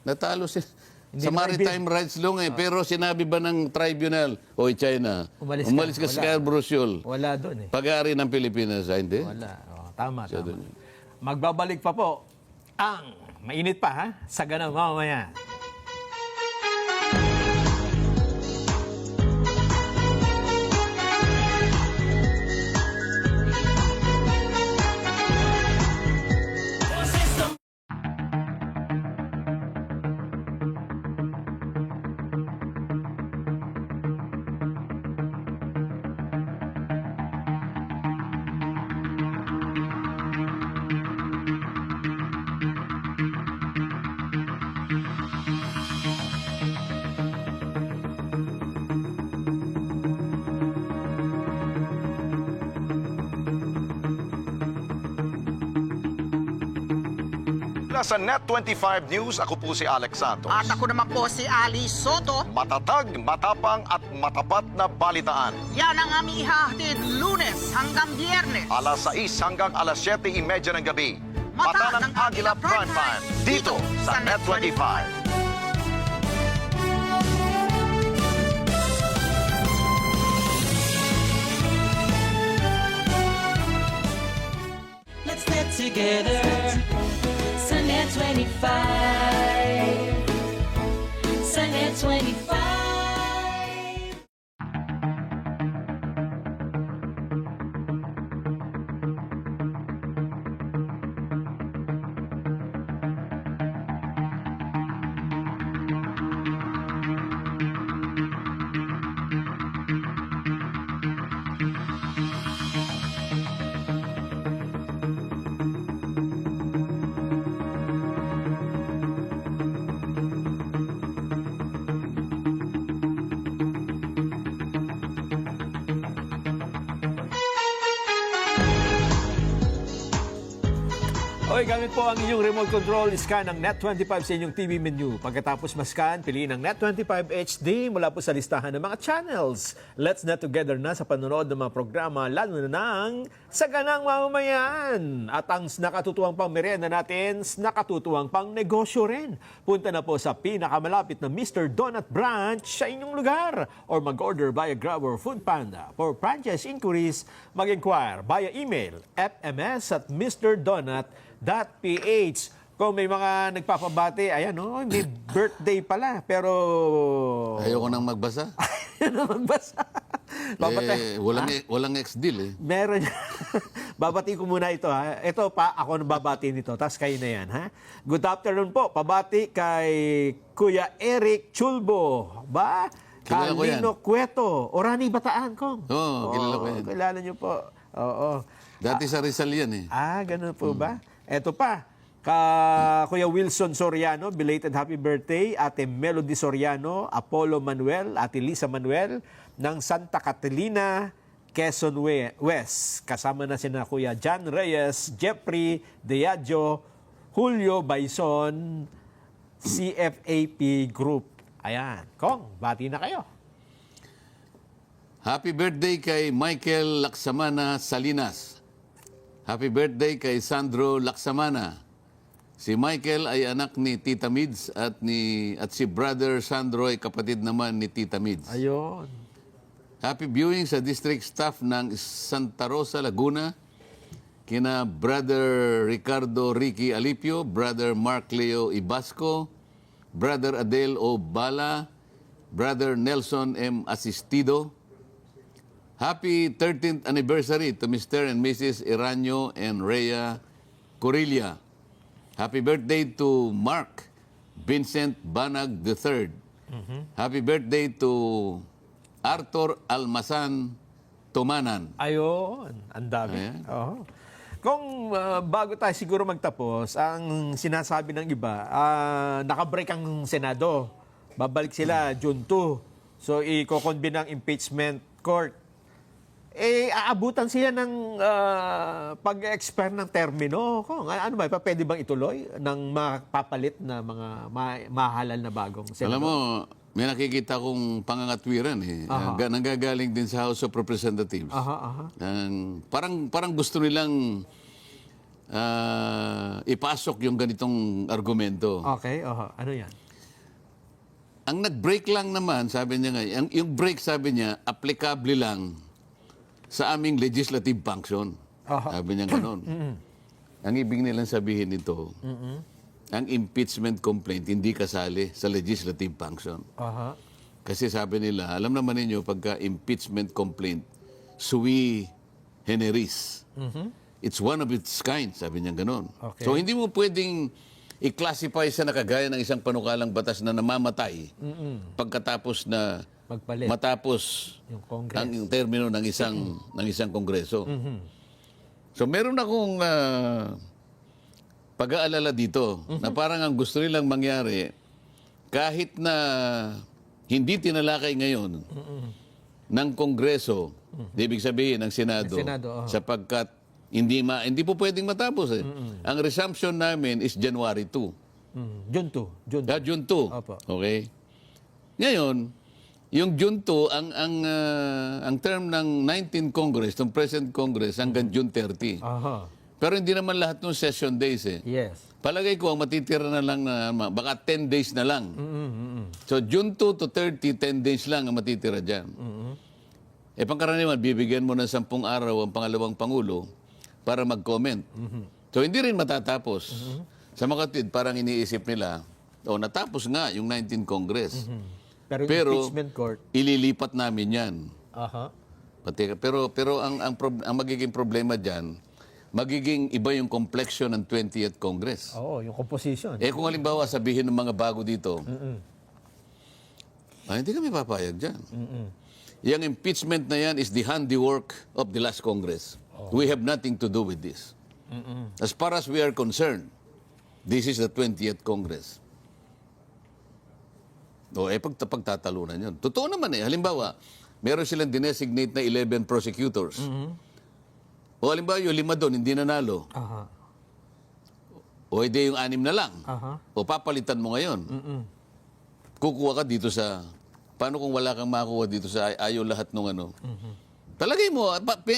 Natalo sila. Sa maritime rights lang eh. Pero sinabi ba ng tribunal, oy China, umalis ka sa Scarborough Shoal. Wala doon eh. Pag-aari ng Pilipinas, hindi? Wala. Tama. Magbabalik pa po ang mainit pa ha, sa ganang mamaya. Sa Net25 News, ako po si Alex Santos. At ako naman po si Ali Soto. Matatag, matapang at matapat na balitaan. Yan ang aming ihahatid Lunes hanggang Biyernes. Alas 6 hanggang alas 7:30 ng gabi. Mata ng Agila Prime Time. Dito sa Net25. Let's get together. Net 25. Net 25. Oy, gamit po ang inyong remote control, scan ang Net25 sa inyong TV menu. Pagkatapos ma-scan, piliin ang Net25 HD mula po sa listahan ng mga channels. Let's Net Together na sa panonood ng mga programa, lalo na ng Saganang Mamamayan. At ang nakatutuwang pang merienda natin, nakatutuwang pang negosyo rin. Punta na po sa pinakamalapit na Mr. Donut Branch sa inyong lugar or mag-order via Grab or Food Panda. For franchise inquiries, mag-inquire via email fms@mrdonut.ph. Kung may mga nagpapabati, ayan o, may birthday pala, pero... Ayoko nang magbasa. Magbasa. Walang ex-deal eh. Meron. Babati ko muna ito ha. Ito pa, ako nang babati nito. Tapos kayo na yan ha. Good afternoon po. Pabati kay Kuya Eric Chulbo. Ba? Kilala ko yan. Carlino Cueto. Orani Bataan ko. Oo, kilala ko yan. Kilala niyo po. Oo. Dati sa Rizal yan eh. Ganun po ba? Eto pa. Kuya Wilson Soriano, belated happy birthday. Ate Melody Soriano, Apollo Manuel, Ate Lisa Manuel, ng Santa Catalina, Quezon West. Kasama na sina Kuya John Reyes, Jeffrey Diageo, Julio Baison, CFAP Group. Ayan. Kong, bati na kayo. Happy birthday kay Michael Laksamana Salinas. Happy birthday kay Sandro Laksamana. Si Michael ay anak ni Tita Mids at si brother Sandro ay kapatid naman ni Tita Mids. Ayun. Happy viewing sa district staff ng Santa Rosa, Laguna. Kina brother Ricardo Ricky Alipio, brother Mark Leo Ibasco, brother Adel O. Bala, brother Nelson M. Asistido. Happy 13th anniversary to Mr. and Mrs. Iranyo and Rhea Corilla. Happy birthday to Mark Vincent Banag III. Happy birthday to Arthur Almasan Tumanan. Ayun, ang dami. Oo. Kung bago tayo siguro magtapos, ang sinasabi ng iba, nakabreak ang Senado. Babalik sila June 2. So, i-convene ang impeachment court. Aabutan sila ng pag-expire ng termino. Kung ano ba, pwede bang ituloy ng mapapalit na mga mahalal na bagong Senado? Alam mo, may nakikita kong pangangatwiran eh. Nanggagaling din sa House of Representatives. Parang gusto nilang ipasok yung ganitong argumento. Okay, ano yan? Ang nag-break lang naman, sabi niya nga, yung break sabi niya, applicable lang sa aming legislative function. Sabi niya gano'n. Ang ibig nilang sabihin nito, ang impeachment complaint hindi kasali sa legislative function. Kasi sabi nila, alam naman ninyo, pagka impeachment complaint, sui generis. It's one of its kind, sabi niya gano'n. So hindi mo pwedeng i-classify sa nakagaya ng isang panukalang batas na namamatay pagkatapos na matapos ang termino ng isang kongreso. So meron akong pag-aalala dito na parang ang gusto nilang mangyari kahit na hindi tinalakay ngayon ng kongreso, ibig sabihin ng Senado, sapagkat hindi po pwedeng matapos eh. Ang resumption namin is January 2. June 2. June 2. Okay. Ngayon, yung June 2, ang term ng 19th Congress, ng present Congress, hanggang June 30. Pero hindi naman lahat ng session days eh. Yes. Palagay ko, ang matitira na lang na, baka 10 days na lang. So June 2 to 30, 10 days lang ang matitira dyan. Pangkaraniwan, bibigyan mo ng 10 araw ang pangalawang Pangulo para mag-comment. So hindi rin matatapos. Sa mga kapatid, parang iniisip nila, natapos nga yung 19th Congress. Pero impeachment court, ililipat namin yan. Pero ang magiging problema dyan, magiging iba yung complexion ng 20th Congress. Yung composition. Kung halimbawa sabihin ng mga bago dito, hindi kami papayag dyan. Yung impeachment na yan is the handiwork of the last Congress. We have nothing to do with this. As far as we are concerned, this is the 20th Congress. Pagtatalunan yun. Totoo naman eh. Halimbawa, meron silang dinesignate na 11 prosecutors. O halimbawa, yung 5 doon, hindi nanalo. O hindi yung 6 na lang. Aha. O papalitan mo ngayon. Kukuha ka dito sa... Paano kung wala kang makuha dito sa ayaw lahat ng ano? Talagay mo,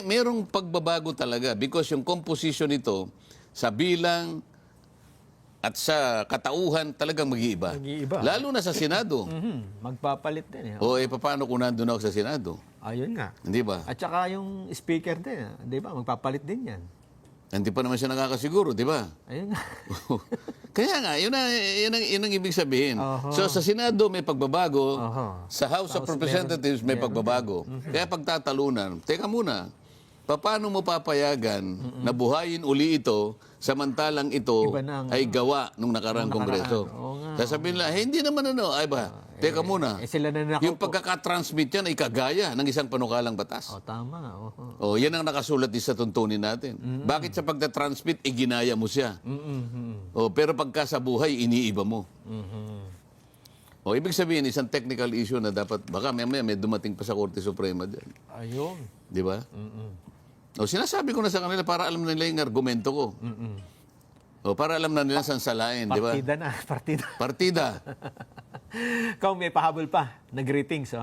merong pagbabago talaga because yung composition nito sa bilang at sa katauhan talagang mag-iiba. Mag-iiba. Lalo na sa Senado. Magpapalit din. O paano kung nandun ako sa Senado? Ayun nga. Hindi ba? At saka yung speaker din, di ba? Magpapalit din yan. Hindi pa naman siya nakakasiguro, di ba? Ayun nga. Kaya nga, yun ang ibig sabihin. So sa Senado may pagbabago, sa House of Representatives may pagbabago. Kaya pagtatalunan, teka muna, paano mo papayagan na buhayin uli ito samantalang ito ay gawa nung nakaraang Kongreso? Sasabihin nila, hindi naman ay ba? Teka muna, sila na yung pagkakatransmit yan ay kagaya ng isang panukalang batas. Tama. Yan ang nakasulat din sa tuntunin natin. Bakit sa pagtatransmit, ginaya mo siya? Pero pagka sa buhay, iniiba mo. Ibig sabihin, isang technical issue na dapat, baka may dumating pa sa Korte Suprema dyan. Ayun. Di ba? Sinasabi ko na sa kanila para alam na nila yung argumento ko. Para alam na nila saan salain, di ba? Partida na, Partida. Kung may pahabol pa, nag-greetings,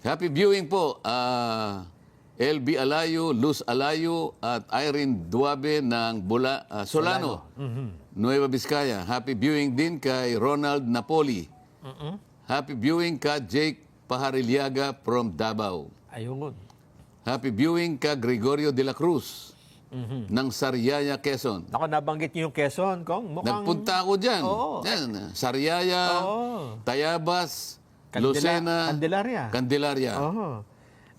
Happy viewing po, LB Alayo, Luz Alayo, at Irene Duabe ng Solano, Nueva Vizcaya. Happy viewing din kay Ronald Napoli. Happy viewing ka Jake Pahariliaga from Davao. Ayun. Happy viewing ka Gregorio de la Cruz ng Sariaya, Quezon. Ako, nabanggit niyo yung Quezon, Kong. Mukhang... Nagpunta ako dyan. Yan, Sariaya, Tayabas, Lucena, Candelaria.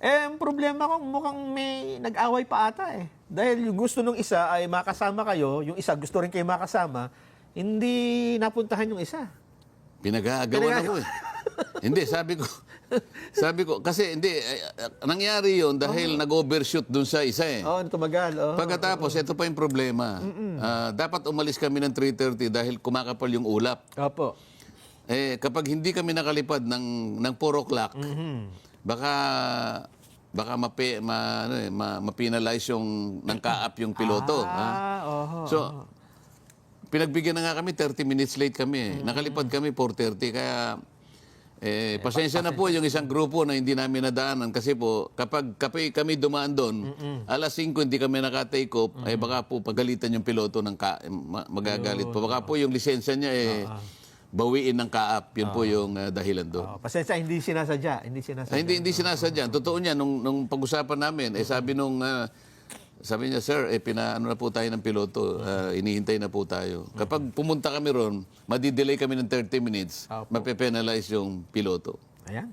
Ang problema ko, mukhang may nag-away pa ata eh. Dahil yung gusto nung isa ay makasama kayo, yung isa gusto rin kayo makasama, hindi napuntahan yung isa. Pinag-aagawan ako eh. Hindi, sabi ko, kasi hindi, nangyari yun dahil nag-overshoot dun sa isa eh. Tumagal. Pagkatapos, ito pa yung problema. Dapat umalis kami ng 3:30 dahil kumakapal yung ulap. Opo. Kapag hindi kami nakalipad ng 4 o'clock, baka mapinalize ng kaap yung piloto. So, pinagbigyan na nga kami, 30 minutes late kami. Nakalipad kami 4:30, kaya pasensya na po yung isang grupo na hindi namin nadaanan kasi po, kapag kami dumaan doon, alas 5 hindi kami naka-take off, baka po pagalitan yung piloto ng magagalit po. Baka po yung lisensya niya bawiin ng kaap. Yun po yung dahilan doon. Pasensya, hindi sinasadya. Hindi sinasadya. Totoo niya, nung pag-usapan namin, sabi niya, sir, pinaano na po tayo ng piloto, inihintay na po tayo. Kapag pumunta kami ron, madidelay kami ng 30 minutes, mape-penalize yung piloto. Ayan.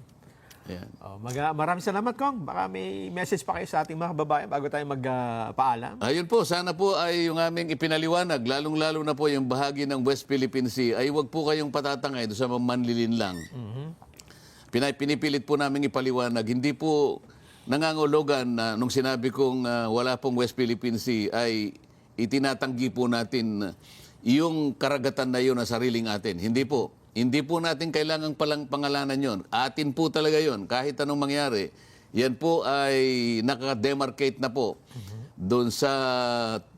Maraming salamat, Kong. Baka may message pa kayo sa ating mga kababayan bago tayo magpaalam. Ayun po, sana po ay yung aming ipinaliwanag, lalong-lalo na po yung bahagi ng West Philippine Sea, ay wag po kayong patatangay doon sa manlilin lang. Pinipilit po namin ipaliwanag, hindi po nangangulugan na nung sinabi kong wala pong West Philippine Sea ay itinatanggi po natin yung karagatan na yun na sariling atin. Hindi po. Hindi po natin kailangang palang pangalanan yon. Atin po talaga yon. Kahit anong mangyari, yan po ay nakademarcate na po doon sa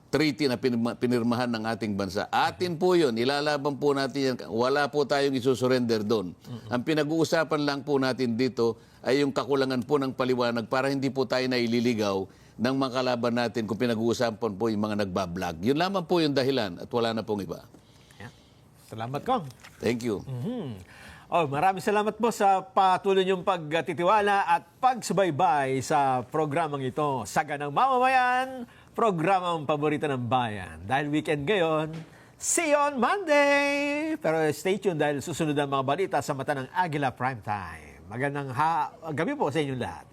treaty na pinirmahan ng ating bansa. Atin po yon. Ilalaban po natin yan. Wala po tayong isusurrender doon. Ang pinag-uusapan lang po natin dito ay yung kakulangan po ng paliwanag para hindi po tayo naililigaw ng mga kalaban natin kung pinag-uusapan po yung mga nagbablog. Yun lamang po yung dahilan at wala na pong iba. Salamat, Kong. Thank you. Maraming salamat po sa patuloy niyong pagtitiwala at pagsubaybay sa programang ito. Saganang Mamamayan, programang paborito ng bayan. Dahil weekend ngayon, see you on Monday! Pero stay tuned dahil susunod ang mga balita sa mata ng Agila Primetime. Magandang gabi po sa inyong lahat.